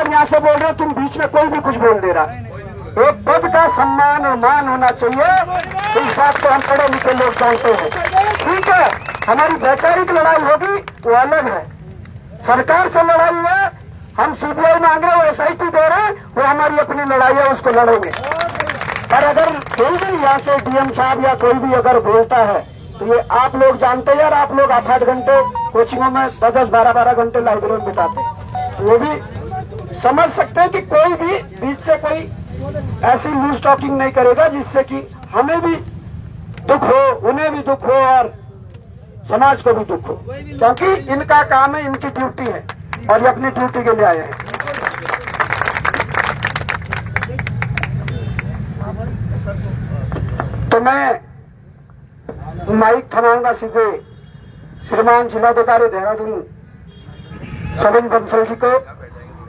हम यहाँ से बोल रहे हैं, तुम बीच में कोई भी कुछ बोल दे रहा। एक पद का सम्मान और मान होना चाहिए, तो इस बात को हम पढ़े लिखे लोग जानते हैं। ठीक है, हमारी वैचारिक लड़ाई होगी वो अलग है, सरकार से लड़ाई है, हम सीबीआई मांग रहे हैं, SIT दे रहे हैं, वो हमारी अपनी लड़ाई है, उसको लड़ेंगे। पर अगर कोई भी यहाँ से DM साहब या कोई भी अगर बोलता है तो ये आप लोग जानते हैं, और आप लोग 8-8 घंटे कोचिंगों में 10-10, 12-12 घंटे लाइब्रेरी में बिताते हैं, तो वो भी समझ सकते हैं कि कोई भी बीच से कोई ऐसी लूज टॉकिंग नहीं करेगा जिससे कि हमें भी दुख हो, उन्हें भी दुख हो और समाज को भी दुख हो, क्योंकि इनका काम है, इनकी ड्यूटी है और ये अपनी ड्यूटी के लिए आए हैं। तो मैं माइक थमाऊंगा सीधे श्रीमान जिलाधिकारी देहरादून सविन बंसल जी को,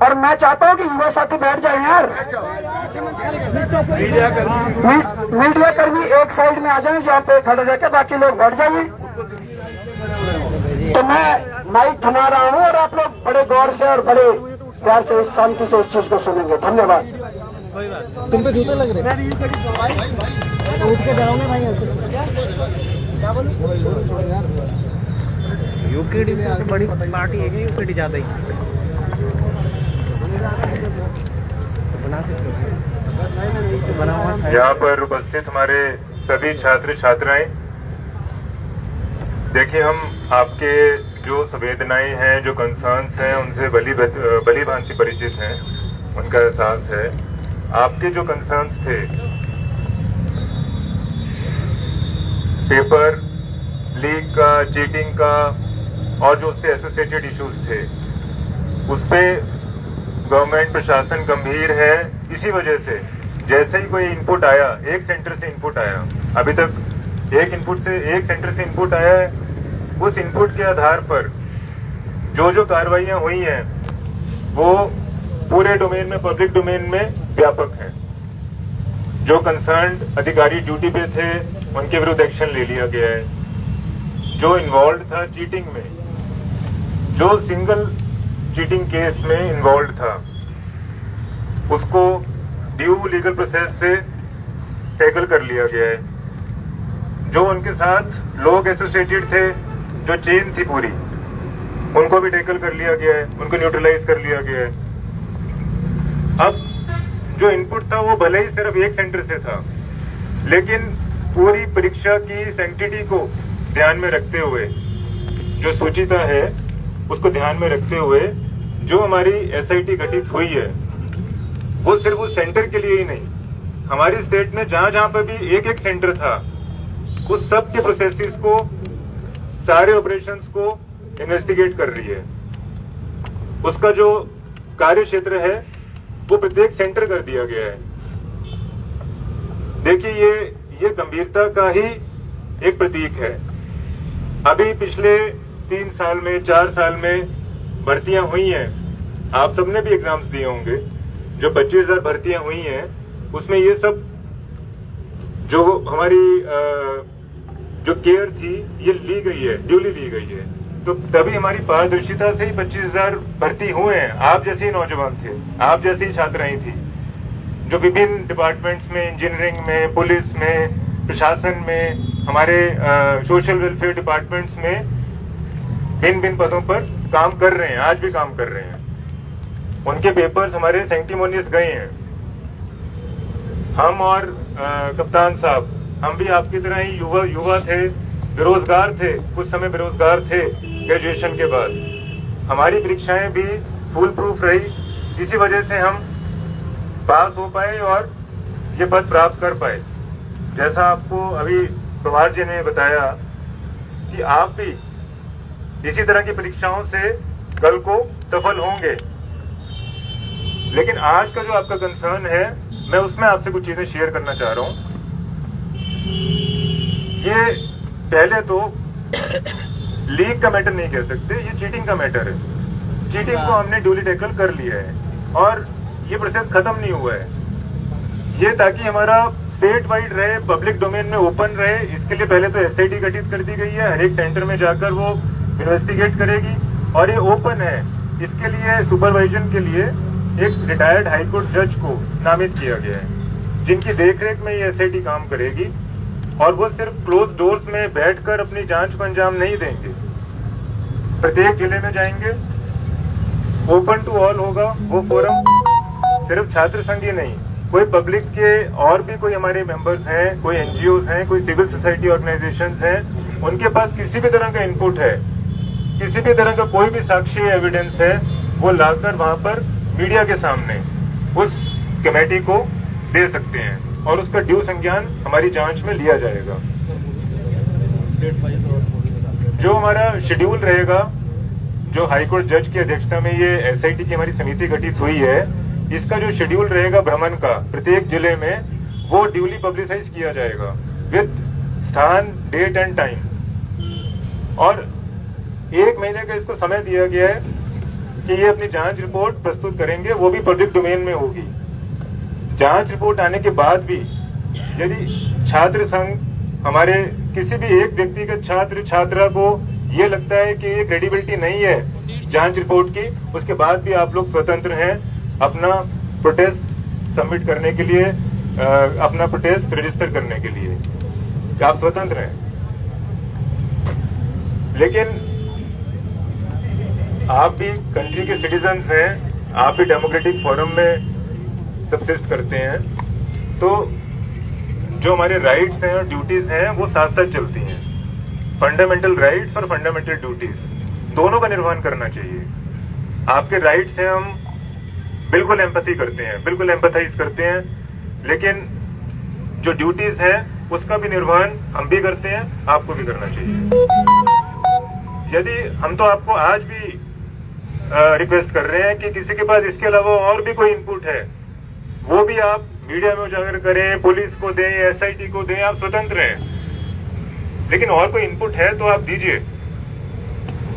और मैं चाहता हूं कि युवा साथी बैठ जाए यार, मीडिया कर्मी एक साइड में आ जाए जहाँ पे खड़े रहकर, बाकी लोग बैठ जाइए। तो मैं माइक थमा रहा हूं और आप लोग बड़े गौर से और बड़े प्यार से शांति से इस चीज को सुनेंगे। धन्यवाद। तुम पे जूते लग रहे उठ के जाओ ना भाई, क्या बोलूं, यूकेडी से बड़ी पार्टी है, यूकेडी ज्यादा ही बना सकते हो। यहाँ पर उपस्थित हमारे सभी छात्र छात्राएं, देखिए हम आपके जो संवेदनाएं हैं, जो कंसर्न्स हैं, उनसे भली भांति परिचित हैं, उनका एहसास है। आपके जो कंसर्न्स थे, पेपर लीक का, चीटिंग का और जो उससे एसोसिएटेड इश्यूज थे, उस पे गवर्नमेंट प्रशासन गंभीर है। इसी वजह से जैसे ही कोई इनपुट आया, एक सेंटर से इनपुट आया, अभी तक एक सेंटर से इनपुट आया है, उस इनपुट के आधार पर जो जो कार्रवाइयां हुई हैं वो पूरे डोमेन में, पब्लिक डोमेन में व्यापक है। जो कंसर्न्ड अधिकारी ड्यूटी पे थे उनके विरुद्ध एक्शन ले लिया गया है। जो इन्वॉल्व था चीटिंग में, जो सिंगल चीटिंग केस में इन्वॉल्व था, उसको ड्यू लीगल प्रोसेस से टैकल कर लिया गया है। जो उनके साथ लोग एसोसिएटेड थे, जो चेन थी पूरी, उनको भी टैकल कर लिया गया है, उनको न्यूट्रलाइज कर लिया गया है। अब जो इनपुट था वो भले ही सिर्फ एक सेंटर से था, लेकिन पूरी परीक्षा की सैंक्टिटी को ध्यान में रखते हुए, जो सूचिता है उसको ध्यान में रखते हुए जो हमारी SIT गठित हुई है, वो सिर्फ उस सेंटर के लिए ही नहीं, हमारी स्टेट में जहां जहां पर भी एक एक सेंटर था, उस सब के प्रोसेसेस को, सारे ऑपरेशंस को इन्वेस्टिगेट कर रही है। उसका जो कार्य क्षेत्र है वो प्रत्येक सेंटर कर दिया गया है। देखिए ये गंभीरता का ही एक प्रतीक है। अभी पिछले 3 साल में, 4 साल में भर्तियां हुई हैं, आप सबने भी एग्जाम्स दिए होंगे। जो 25,000 भर्तियां हुई हैं उसमें ये सब जो हमारी जो केयर थी ये ली गई है, ड्यूली ली गई है। तो तभी हमारी पारदर्शिता से ही 25,000 भर्ती हुए हैं। आप जैसे ही नौजवान थे, आप जैसी ही छात्राएं थी, जो विभिन्न डिपार्टमेंट्स में, इंजीनियरिंग में, पुलिस में, प्रशासन में, हमारे सोशल वेलफेयर डिपार्टमेंट्स में भिन्न भिन्न पदों पर काम कर रहे हैं, आज भी काम कर रहे हैं। उनके पेपर्स हमारे सैंक्टिमोनियस गए हैं। हम और कप्तान साहब, हम भी आपकी तरह ही युवा थे, बेरोजगार थे, कुछ समय बेरोजगार थे ग्रेजुएशन के बाद। हमारी परीक्षाएं भी फुल प्रूफ रही, इसी वजह से हम पास हो पाए और ये पद प्राप्त कर पाए। जैसा आपको अभी पवार जी ने बताया कि आप भी इसी तरह की परीक्षाओं से कल को सफल होंगे। लेकिन आज का जो आपका कंसर्न है, मैं उसमें आपसे कुछ चीजें शेयर करना चाह रहा हूं। ये पहले तो लीक का मैटर नहीं कह सकते, ये चीटिंग का मैटर है। चीटिंग को हमने ड्यूली टैकल कर लिया है और ये प्रोसेस खत्म नहीं हुआ है। ये ताकि हमारा स्टेट वाइड रहे, पब्लिक डोमेन में ओपन रहे, इसके लिए पहले तो SIT गठित कर दी गई है। हर एक सेंटर में जाकर वो इन्वेस्टिगेट करेगी और ये ओपन है। इसके लिए सुपरवाइजन के लिए एक रिटायर्ड हाईकोर्ट जज को नामित किया गया है, जिनकी देखरेख में ये एसआईटी काम करेगी और वो सिर्फ क्लोज डोर्स में बैठकर अपनी जांच को अंजाम नहीं देंगे। प्रत्येक जिले में जाएंगे, ओपन टू ऑल होगा वो फोरम, सिर्फ छात्र संघ ही नहीं, कोई पब्लिक के और भी कोई हमारे मेंबर्स हैं, कोई एनजीओज हैं, कोई सिविल सोसाइटी ऑर्गेनाइजेशंस हैं, उनके पास किसी भी तरह का इनपुट है, किसी भी तरह का कोई भी साक्ष्य एविडेंस है, वो लाकर वहां पर मीडिया के सामने उस कमेटी को दे सकते हैं और उसका ड्यू संज्ञान हमारी जांच में लिया जाएगा। जो हमारा शेड्यूल रहेगा, जो हाईकोर्ट जज की अध्यक्षता में ये एसआईटी की हमारी समिति गठित हुई है, इसका जो शेड्यूल रहेगा भ्रमण का प्रत्येक जिले में, वो ड्यूली पब्लिसाइज किया जाएगा विद स्थान, डेट एंड टाइम। और 1 महीने का इसको समय दिया गया है कि ये अपनी जांच रिपोर्ट प्रस्तुत करेंगे, वो भी पब्लिक डोमेन में होगी। जांच रिपोर्ट आने के बाद भी यदि छात्र संघ, हमारे किसी भी एक व्यक्तिगत छात्र छात्रा को ये लगता है कि ये क्रेडिबिलिटी नहीं है जांच रिपोर्ट की, उसके बाद भी आप लोग स्वतंत्र हैं अपना प्रोटेस्ट सबमिट करने के लिए, अपना प्रोटेस्ट रजिस्टर करने के लिए, आप स्वतंत्र हैं। लेकिन आप भी कंट्री के सिटीजन्स हैं, आप भी डेमोक्रेटिक फोरम में सबसिस्ट करते हैं, तो जो हमारे राइट्स हैं और ड्यूटीज हैं वो साथ साथ चलती हैं। फंडामेंटल राइट्स और फंडामेंटल ड्यूटीज दोनों का निर्वहन करना चाहिए। आपके राइट्स से हम बिल्कुल एम्पैथी करते हैं, बिल्कुल एम्पैथाइज करते हैं, लेकिन जो ड्यूटीज है उसका भी निर्वहन हम भी करते हैं, आपको भी करना चाहिए। यदि हम तो आपको आज भी रिक्वेस्ट कर रहे हैं कि किसी के पास इसके अलावा और भी कोई इनपुट है, वो भी आप मीडिया में उजागर करें, पुलिस को दें, एसआईटी को दें, आप स्वतंत्र हैं। लेकिन और कोई इनपुट है तो आप दीजिए।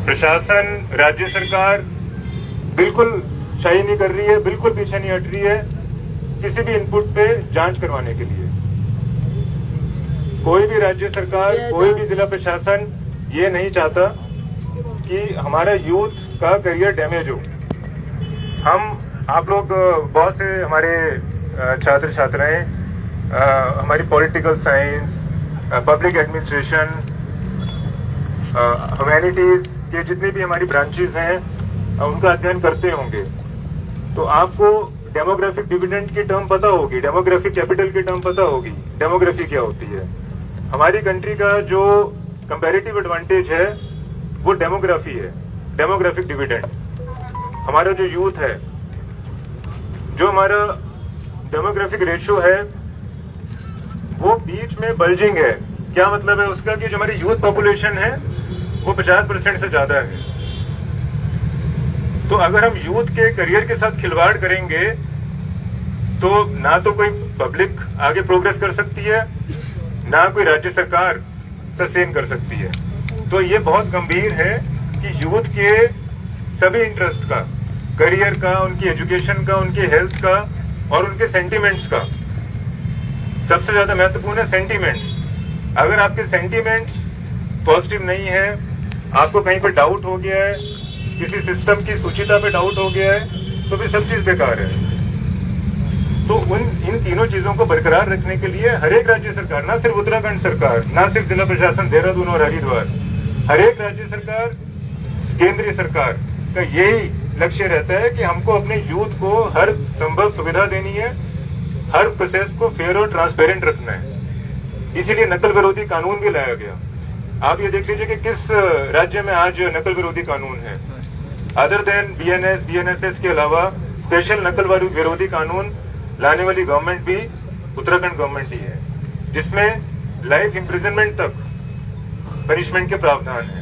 प्रशासन, राज्य सरकार बिल्कुल शाही नहीं कर रही है, बिल्कुल पीछे नहीं हट रही है किसी भी इनपुट पे जांच करवाने के लिए। कोई भी राज्य सरकार, कोई भी जिला प्रशासन ये नहीं चाहता कि हमारा यूथ का करियर डैमेज हो। आप लोग बहुत से हमारे छात्र छात्राएं हमारी political science, public administration, humanities के जितनी भी हमारी ब्रांचेस हैं उनका अध्ययन करते होंगे, तो आपको डेमोग्राफिक डिविडेंड की टर्म पता होगी, डेमोग्राफिक कैपिटल की टर्म पता होगी। डेमोग्राफी क्या होती है? हमारी कंट्री का जो कंपैरेटिव एडवांटेज है वो डेमोग्राफी है, डेमोग्राफिक डिविडेंड। हमारा जो यूथ है, जो हमारा डेमोग्राफिक रेशियो है वो बीच में बल्जिंग है। क्या मतलब है उसका? कि जो हमारी यूथ पॉपुलेशन है वो 50% से ज्यादा है। तो अगर हम यूथ के करियर के साथ खिलवाड़ करेंगे तो ना तो कोई पब्लिक आगे प्रोग्रेस कर सकती है, ना कोई राज्य सरकार सस्टेन कर सकती है। तो ये बहुत गंभीर है कि यूथ के सभी इंटरेस्ट का, करियर का, उनकी एजुकेशन का, उनकी हेल्थ का और उनके सेंटिमेंट्स का, सबसे ज्यादा महत्वपूर्ण है सेंटिमेंट्स। अगर आपके सेंटिमेंट्स पॉजिटिव नहीं है, आपको कहीं पर डाउट हो गया है, किसी सिस्टम की सूचिता पे डाउट हो गया है, तो फिर सब चीज बेकार है। तो इन तीनों चीजों को बरकरार रखने के लिए हर एक राज्य सरकार, ना सिर्फ उत्तराखंड सरकार, ना सिर्फ जिला प्रशासन देहरादून और हरिद्वार, हर एक राज्य सरकार, केंद्रीय सरकार का यही लक्ष्य रहता है कि हमको अपने यूथ को हर संभव सुविधा देनी है, हर प्रोसेस को फेयर और ट्रांसपेरेंट रखना है। इसीलिए नकल विरोधी कानून भी लाया गया। आप ये देख लीजिए कि किस राज्य में आज नकल विरोधी कानून है। अदर देन बीएनएस, बीएनएसएस के अलावा स्पेशल नकल विरोधी कानून लाने वाली गवर्नमेंट भी उत्तराखंड गवर्नमेंट ही है, जिसमें लाइफ इम्प्रिजनमेंट तक पनिशमेंट के प्रावधान है।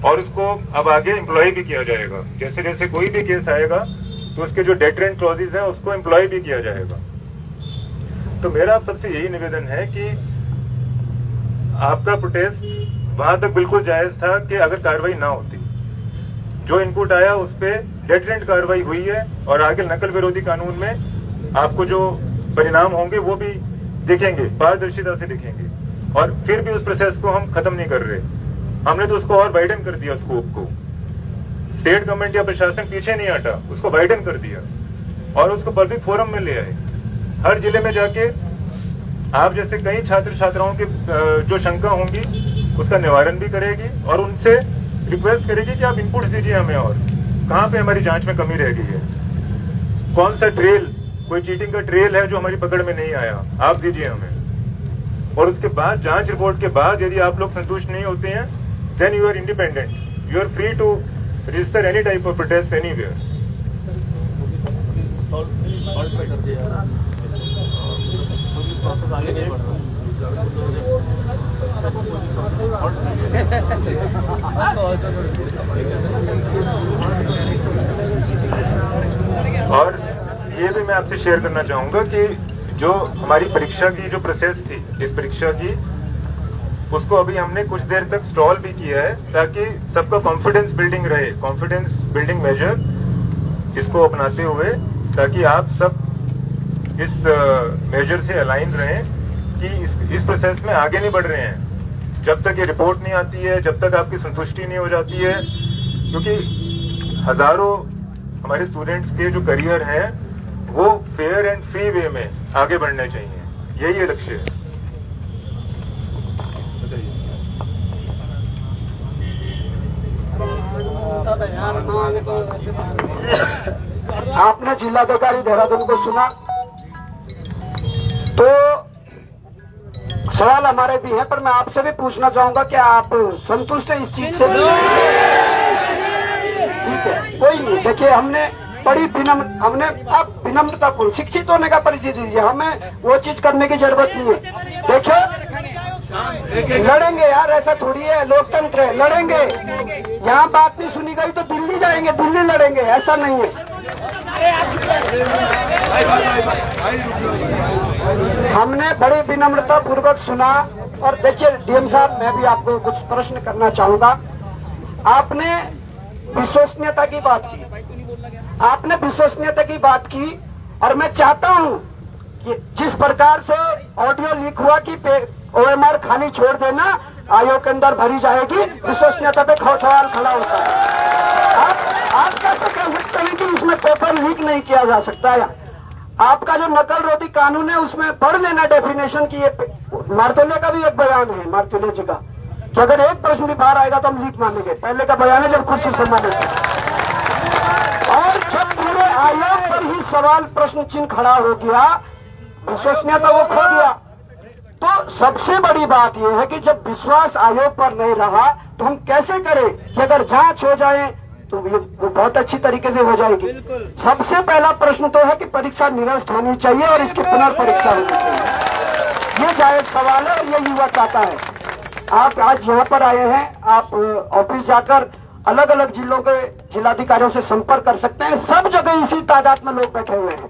और उसको अब आगे एम्प्लॉय भी किया जाएगा। जैसे जैसे कोई भी केस आएगा तो उसके जो डेटरेंट क्लॉजेज हैं उसको एम्प्लॉय भी किया जाएगा। तो मेरा आप सबसे यही निवेदन है कि आपका प्रोटेस्ट वहां तक बिल्कुल जायज था कि अगर कार्रवाई ना होती, जो इनपुट आया उस पर डेटरेंट कार्रवाई हुई है और आगे नकल विरोधी कानून में आपको जो परिणाम होंगे वो भी दिखेंगे, पारदर्शिता से दिखेंगे। और फिर भी उस प्रोसेस को हम खत्म नहीं कर रहे, हमने तो उसको और वाइडन कर दिया स्कोप को। स्टेट गवर्नमेंट या प्रशासन पीछे नहीं हटा, उसको वाइडन कर दिया। और उसको पब्लिक फोरम में ले आए। हर जिले में जाके आप जैसे कई छात्र छात्राओं की जो शंका होंगी उसका निवारण भी करेगी और उनसे रिक्वेस्ट करेगी कि आप इनपुट्स दीजिए हमें, और कहाँ पे हमारी जांच में कमी रह गई है, कौन सा ट्रेल, कोई चीटिंग का ट्रेल है जो हमारी पकड़ में नहीं आया, आप दीजिए हमें। और उसके बाद जांच रिपोर्ट के बाद यदि आप लोग संतुष्ट नहीं होते हैं, then you are independent, you are free to register any type of protest anywhere. और ये भी मैं आपसे शेयर करना चाहूंगा कि जो हमारी परीक्षा की जो प्रोसेस थी, इस परीक्षा की, उसको अभी हमने कुछ देर तक स्टॉल भी किया है ताकि सबका कॉन्फिडेंस बिल्डिंग रहे, कॉन्फिडेंस बिल्डिंग मेजर इसको अपनाते हुए, ताकि आप सब इस मेजर से अलाइन रहें कि इस प्रोसेस में आगे नहीं बढ़ रहे हैं जब तक ये रिपोर्ट नहीं आती है, जब तक आपकी संतुष्टि नहीं हो जाती है, क्योंकि हजारों हमारे स्टूडेंट्स के जो करियर है वो फेयर एंड फ्री वे में आगे बढ़ने चाहिए, यही लक्ष्य है। आपने जिलाधिकारी देहरादून को सुना, तो सवाल हमारे भी हैं, पर मैं आपसे भी पूछना चाहूंगा कि आप संतुष्ट हैं इस चीज से? ठीक है, कोई नहीं। देखिए, हमने बड़ी हमने आप विनम्रतापूर्ण शिक्षित होने का परिचय दीजिए, हमें वो चीज करने की जरूरत नहीं है। देखिए, लड़ेंगे यार, ऐसा थोड़ी है, लोकतंत्र है, लड़ेंगे। यहाँ बात नहीं सुनी गई तो दिल्ली जाएंगे, दिल्ली लड़ेंगे, ऐसा नहीं है। हमने बड़ी विनम्रता पूर्वक सुना। और देखिए डीएम साहब, मैं भी आपको कुछ प्रश्न करना चाहूंगा। आपने विश्वसनीयता की बात की, आपने विश्वसनीयता की बात की, और मैं चाहता हूं कि जिस प्रकार से ऑडियो लीक हुआ कि ओएमआर खाली छोड़ देना, आयोग के अंदर भरी जाएगी, विश्वसनीयता पे सवाल खड़ा होता है। आप कैसे कह सकते हैं कि इसमें पेपर लीक नहीं किया जा सकता है? आपका जो नकल रोधी कानून है उसमें पढ़ लेना डेफिनेशन की। ये मार्तोले का भी एक बयान है, मार्तोले जी का, कि अगर एक प्रश्न भी बाहर आएगा तो हम लीक मानेंगे। पहले का बयान है जब खुद से सम्मानित, और जब पूरे आयोग पर ही सवाल प्रश्न चिन्ह खड़ा हो गया, विश्वसनीयता वो खो दिया। तो सबसे बड़ी बात यह है कि जब विश्वास आयोग पर नहीं रहा तो हम कैसे करें कि अगर जांच हो जाए तो वो बहुत अच्छी तरीके से हो जाएगी। सबसे पहला प्रश्न तो है कि परीक्षा निरस्त होनी चाहिए और इसकी पुनर्परीक्षा होनी चाहिए। ये जायज सवाल है और ये युवा चाहता है। आप आज यहाँ पर आए हैं, आप ऑफिस जाकर अलग अलग जिलों के जिलाधिकारियों से संपर्क कर सकते हैं। सब जगह इसी तादाद में लोग बैठे हुए हैं,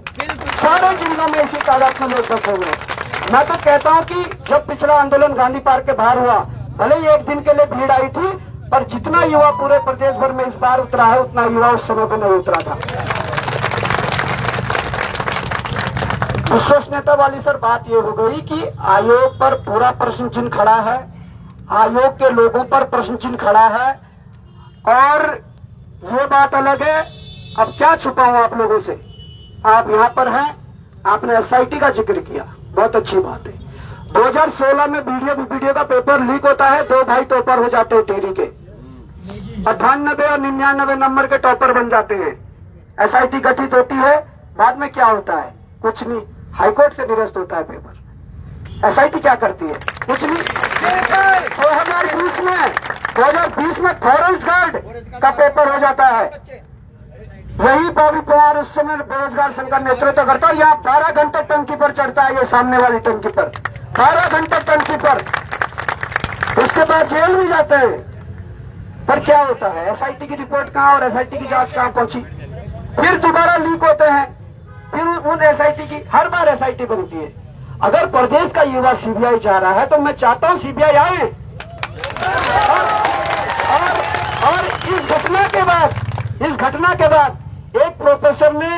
सारे जिलों में इसी तादाद में लोग बैठे हुए हैं। मैं तो कहता हूं कि जब पिछला आंदोलन गांधी पार्क के बाहर हुआ, भले ही एक दिन के लिए भीड़ आई थी, पर जितना युवा पूरे प्रदेश भर में इस बार उतरा है उतना युवा उस समय पर नहीं उतरा था। विश्वसनीयता वाली सर बात ये हो गई कि आयोग पर पूरा प्रश्न चिन्ह खड़ा है, आयोग के लोगों पर प्रश्न चिन्ह खड़ा है, और ये बात अलग है। अब क्या छुपाऊं आप लोगों से, आप यहाँ पर हैं, आपने एसआईटी का जिक्र किया, बहुत अच्छी बात है। 2016 में वीडियो का पेपर लीक होता है, 2 भाई टॉपर हो जाते हैं टिहरी के, 98 और 99 नंबर के टॉपर बन जाते हैं। एसआईटी गठित होती है, बाद में क्या होता है? कुछ नहीं, हाईकोर्ट से निरस्त होता है पेपर। एसआईटी क्या करती है? कुछ नहीं। 2020 में फॉरेस्ट गार्ड का पेपर हो जाता है। यही बॉबी पवार उस समय बेरोजगार संघ का नेतृत्व करता है। यहाँ 12 घंटे टंकी पर चढ़ता है, ये सामने वाली टंकी पर 12 घंटे टंकी पर, उसके बाद जेल भी जाते हैं। पर क्या होता है? एसआईटी की रिपोर्ट कहाँ और एसआईटी की जांच कहाँ पहुंची? फिर दोबारा लीक होते हैं, फिर उन एसआईटी की हर बार एसआईटी बनती है। अगर प्रदेश का युवा सीबीआई जा रहा है तो मैं चाहता हूं सीबीआई आए, और इस घटना के बाद एक प्रोफेसर ने,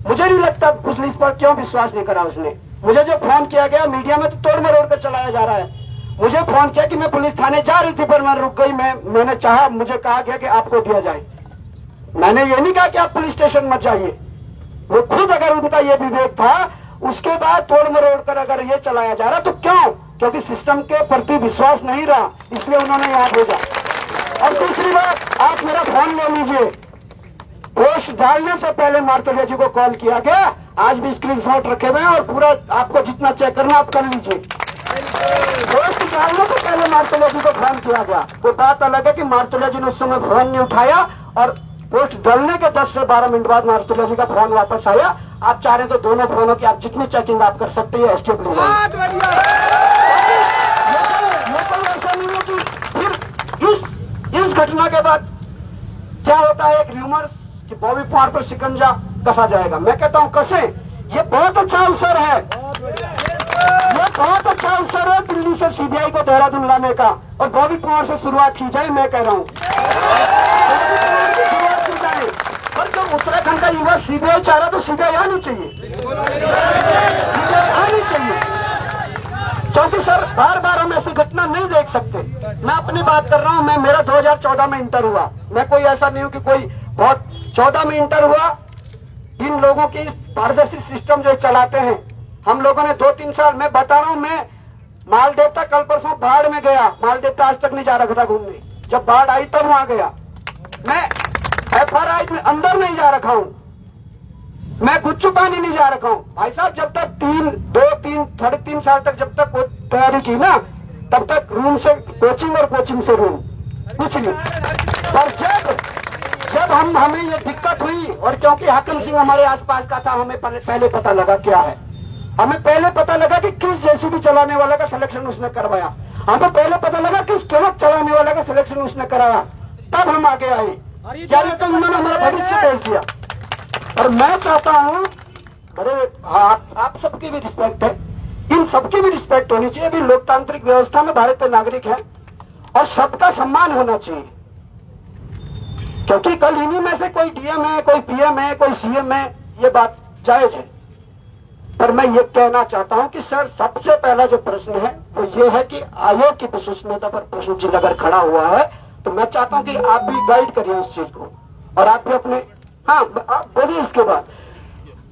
मुझे नहीं लगता पुलिस पर क्यों विश्वास नहीं करा उसने। मुझे जो फोन किया गया मीडिया में तो तोड़ मरोड़ कर चलाया जा रहा है। मुझे फोन किया कि मैं पुलिस थाने जा रही थी पर मैं रुक गई, मैंने चाहा, मुझे कहा गया कि आपको दिया जाए। मैंने ये नहीं कहा कि आप पुलिस स्टेशन मत जाइए, वो खुद अगर उनका ये विवेक था, उसके बाद तोड़ मरोड़ कर अगर ये चलाया जा रहा तो क्यों? क्योंकि सिस्टम के प्रति विश्वास नहीं रहा, इसलिए उन्होंने यहाँ भेजा। और दूसरी बात, आप मेरा फोन ले लीजिए, पोस्ट डालने से पहले मार्तोलिया जी को कॉल किया गया, आज भी स्क्रीनशॉट रखे हुए हैं और पूरा आपको जितना चेक करना आप कर लीजिए। पोस्ट डालने से पहले मार्तोलिया जी को फोन किया गया। तो बात अलग है कि मार्तोलिया जी ने उस समय फोन नहीं उठाया और पोस्ट डालने के 10 से 12 मिनट बाद मार्तोलिया जी का फोन वापस आया। आप चाह रहे तो दोनों फोनों की आप जितनी चेकिंग आप कर सकते हैं एसटीएफ ले जाएंगे। ऐसा नहीं है कि फिर इस घटना के बाद क्या होता है, एक र्यूमर्स कि बॉबी पवार पर शिकंजा कसा जाएगा। मैं कहता हूं कसे, ये बहुत अच्छा अवसर है, ये बहुत अच्छा अवसर है दिल्ली से सीबीआई को देहरादून लाने का और बॉबी पवार से शुरुआत की जाए। मैं कह रहा हूं शुरुआत की जाए, पर जो उत्तराखंड का युवा सीबीआई चाह रहा तो सीबीआई आनी चाहिए, सीबीआई आनी चाहिए, क्योंकि सर बार बार हम ऐसी घटना नहीं देख सकते। मैं अपनी बात कर रहा हूं, मैं मेरा 2014 में इंटर हुआ, मैं कोई ऐसा नहीं हूं कि कोई बहुत 14 में इंटर हुआ। इन लोगों की पारदर्शी सिस्टम जो चलाते हैं, हम लोगों ने 2-3 साल, मैं बता रहा हूं, मैं मालदेवता कल परसों बाढ़ में गया, मालदेवता आज तक नहीं जा रखा था घूमने, जब बाढ़ आई तब वहां गया। मैं FRI में अंदर नहीं जा रखा हूं, मैं गुच्चू पानी नहीं जा रखा हूं भाई साहब। जब तक 3 साल तक जब तक तैयारी की ना, तब तक रूम से कोचिंग और कोचिंग से रूम, कुछ नहीं। पर जब हमें ये दिक्कत हुई, और क्योंकि हाकिम सिंह हमारे आसपास का था, हमें पहले पता लगा क्या है, हमें पहले पता लगा कि किस जेसीबी चलाने वाला का सिलेक्शन उसने करवाया, हमें पहले पता लगा किस ट्रक चलाने वाला का सिलेक्शन उसने कराया, तब हम आगे आए। क्या तो उन्होंने हमारा भविष्य भेज दिया। और मैं चाहता हूं, बड़े आप सबकी भी रिस्पेक्ट है, इन सबकी भी रिस्पेक्ट होनी चाहिए। अभी लोकतांत्रिक व्यवस्था में भारत के नागरिक है और सबका सम्मान होना चाहिए, क्योंकि कल इन्हीं में से कोई डीएम है, कोई पीएम है, कोई सीएम है, ये बात जायज है। पर मैं ये कहना चाहता हूं कि सर सबसे पहला जो प्रश्न है वो ये है कि आयोग की विश्वसनीयता पर प्रश्न चिन्ह अगर खड़ा हुआ है, तो मैं चाहता हूं कि आप भी गाइड करिए उस चीज को, और आप भी अपने, हाँ आप बोलिए इसके बाद।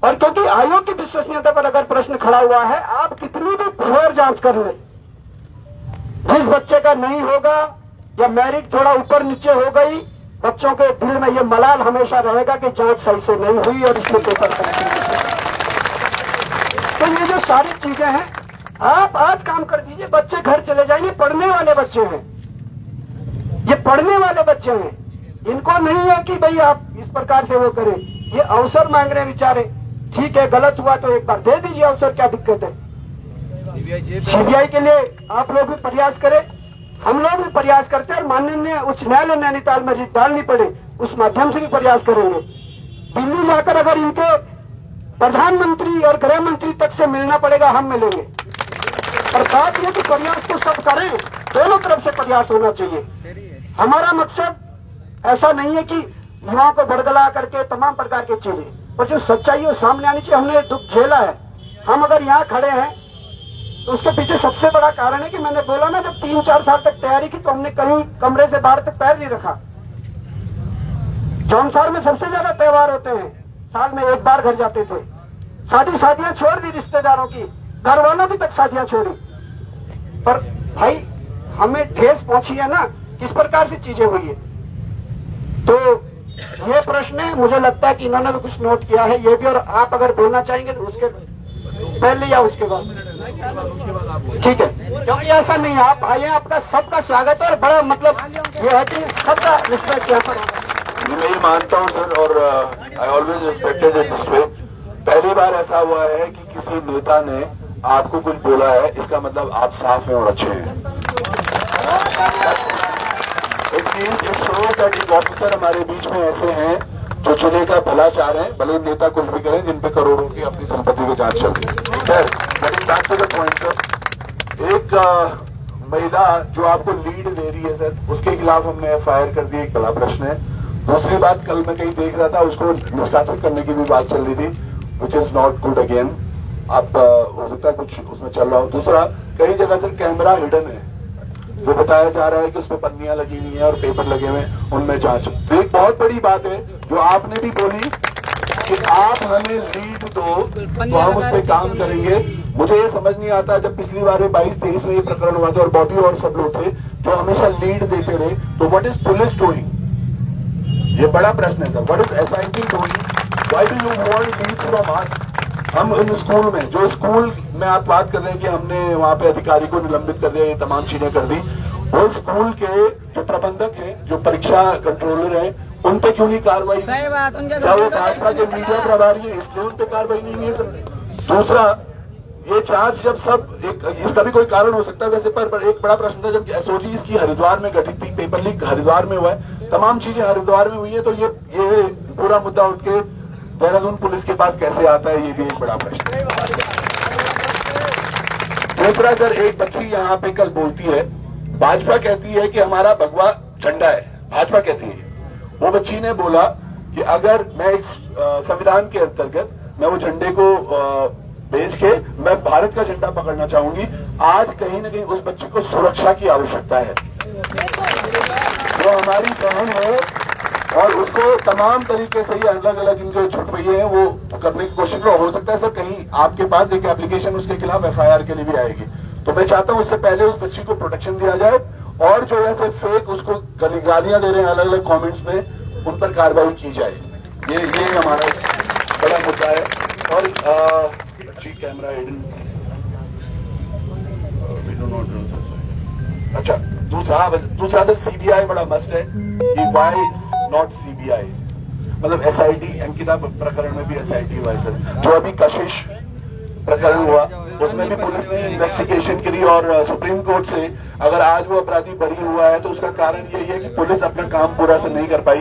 और क्योंकि आयोग की विश्वसनीयता पर अगर प्रश्न खड़ा हुआ है, आप कितनी भी फेयर जांच कर ले, जिस बच्चे का नहीं होगा या मेरिट थोड़ा ऊपर नीचे हो गई, बच्चों के दिल में ये मलाल हमेशा रहेगा कि जांच सही से नहीं हुई और इसमें पेपर खराब। तो ये जो सारी चीजें हैं, आप आज काम कर दीजिए, बच्चे घर चले जाएंगे, पढ़ने वाले बच्चे हैं, ये पढ़ने वाले बच्चे हैं, इनको नहीं है कि भाई आप इस प्रकार से वो करें, ये अवसर मांग रहे हैं बेचारे। ठीक है, गलत हुआ तो एक बार दे दीजिए अवसर, क्या दिक्कत है। सीबीआई के लिए आप लोग भी प्रयास करें, हम लोग भी प्रयास करते हैं, और माननीय उच्च न्यायालय नैनीताल में रिट डालनी पड़े उस माध्यम से भी प्रयास करेंगे। दिल्ली जाकर अगर इनके प्रधानमंत्री और गृह मंत्री तक से मिलना पड़ेगा, हम मिलेंगे। और बात यह कि प्रयास तो सब करें, दोनों तरफ से प्रयास होना चाहिए। हमारा मकसद ऐसा नहीं है कि युवाओं को बड़गला करके तमाम प्रकार की चीजें, और जो सच्चाई है सामने आनी चाहिए। हमने दुख झेला है, हम अगर यहाँ खड़े हैं तो उसके पीछे सबसे बड़ा कारण है कि मैंने बोला ना, जब 3-4 साल तक तैयारी की तो हमने कहीं कमरे से बाहर तक पैर नहीं रखा। जौनसार में सबसे ज्यादा त्योहार होते हैं, साल में एक बार घर जाते थे, शादियां छोड़ दी रिश्तेदारों की, घर वालों की तक शादियां छोड़ी। पर भाई हमें ठेस पहुंची है ना, किस प्रकार से चीजें हुई है। तो ये प्रश्न है, मुझे लगता है कि इन्होंने भी कुछ नोट किया है, ये भी। और आप अगर बोलना चाहेंगे तो उसके पहले या उसके बाद, ठीक है, क्योंकि ऐसा नहीं है, आप आइए, आपका सबका स्वागत है। और बड़ा मतलब ये है कि सबका रिस्पेक्ट यहाँ पर। मैं ये मानता हूँ सर, और I always respected in this way. पहली बार ऐसा हुआ है कि किसी नेता ने आपको कुछ बोला है, इसका मतलब आप साफ हैं और अच्छे हैं। इट शोज दैट एक ऑफिसर हमारे बीच में ऐसे हैं जो जिले का भला चाह रहे हैं, भले नेता कुछ भी करें, जिन पे करोड़ों की अपनी संपत्ति की जांच चल रही है। Sir getting back to the point sir, एक महिला जो आपको लीड दे रही है सर, उसके खिलाफ हमने FIR कर दी, एक बड़ा प्रश्न है। दूसरी बात, कल मैं कहीं देख रहा था, उसको निष्कासित करने की भी बात चल रही थी, which is not good again. आप हो सकता है कुछ उसमें चल रहा हो। दूसरा, कई जगह सर कैमरा हिडन है, जो बताया जा रहा है कि उसमें पन्नियां लगी हुई हैं और पेपर लगे हुए हैं, उनमें जांच। तो एक बहुत बड़ी बात है जो आपने भी बोली, कि आप हमें लीड दो तो हम उस पर काम करेंगे। मुझे ये समझ नहीं आता, जब पिछली बार 22-23 में ये प्रकरण हुआ था और बॉबी और सब लोग थे जो हमेशा लीड देते रहे, तो व्हाट इज पुलिस डूइंग? ये बड़ा प्रश्न है sir. What is SIT doing? Why do you want lead from us? हम इन स्कूल में, जो स्कूल में आप बात कर रहे हैं कि हमने वहां पे अधिकारी को निलंबित कर दिया, ये तमाम चीजें कर दी, वो स्कूल के जो प्रबंधक हैं, जो परीक्षा कंट्रोलर हैं, उन पे क्यों नहीं कार्रवाई? क्या वो भाजपा के मीडिया प्रभारी है इसलिए उन पे कार्रवाई नहीं हुई है सर? दूसरा, ये चार्ज जब सब इसका भी कोई कारण हो सकता है वैसे, पर एक बड़ा प्रश्न था जब एसओजी इसकी हरिद्वार में गठित थी, पेपर लीक हरिद्वार में हुआ है, तमाम चीजें हरिद्वार में हुई है, तो ये पूरा मुद्दा उठ के देहरादून पुलिस के पास कैसे आता है, ये भी एक बड़ा प्रश्न है। दूसरा सर, एक बच्ची यहाँ पे कल बोलती है, भाजपा कहती है कि हमारा भगवा झंडा है, भाजपा कहती है। वो बच्ची ने बोला कि अगर मैं एक संविधान के अंतर्गत मैं वो झंडे को बेच के मैं भारत का झंडा पकड़ना चाहूंगी। आज कहीं न कहीं उस बच्ची को सुरक्षा की आवश्यकता है, वो हमारी बहन है और उसको तमाम तरीके से ये अलग अलग जो छुटवैये हैं वो करने की कोशिश में, हो सकता है सर कहीं आपके पास एक एप्लीकेशन उसके खिलाफ एफआईआर के लिए भी आएगी। तो मैं चाहता हूं उससे पहले उस बच्ची को प्रोटेक्शन दिया जाए और जो ऐसे फेक उसको गालियां दे रहे हैं अलग अलग कमेंट्स में, उन पर कार्रवाई की जाए। ये हमारा बड़ा मुद्दा है। और अच्छी कैमरा अच्छा, दूसरा तो सीबीआई बड़ा मस्ट है कि वाई नॉट सीबीआई, मतलब एसआईटी, अंकिता प्रकरण में भी एसआईटी हुआ है सर। जो अभी कशिश प्रकरण हुआ उसमें भी पुलिस ने इन्वेस्टिगेशन करी और सुप्रीम कोर्ट से अगर आज वो अपराधी बरी हुआ है तो उसका कारण यही है कि पुलिस अपना काम पूरा से नहीं कर पाई,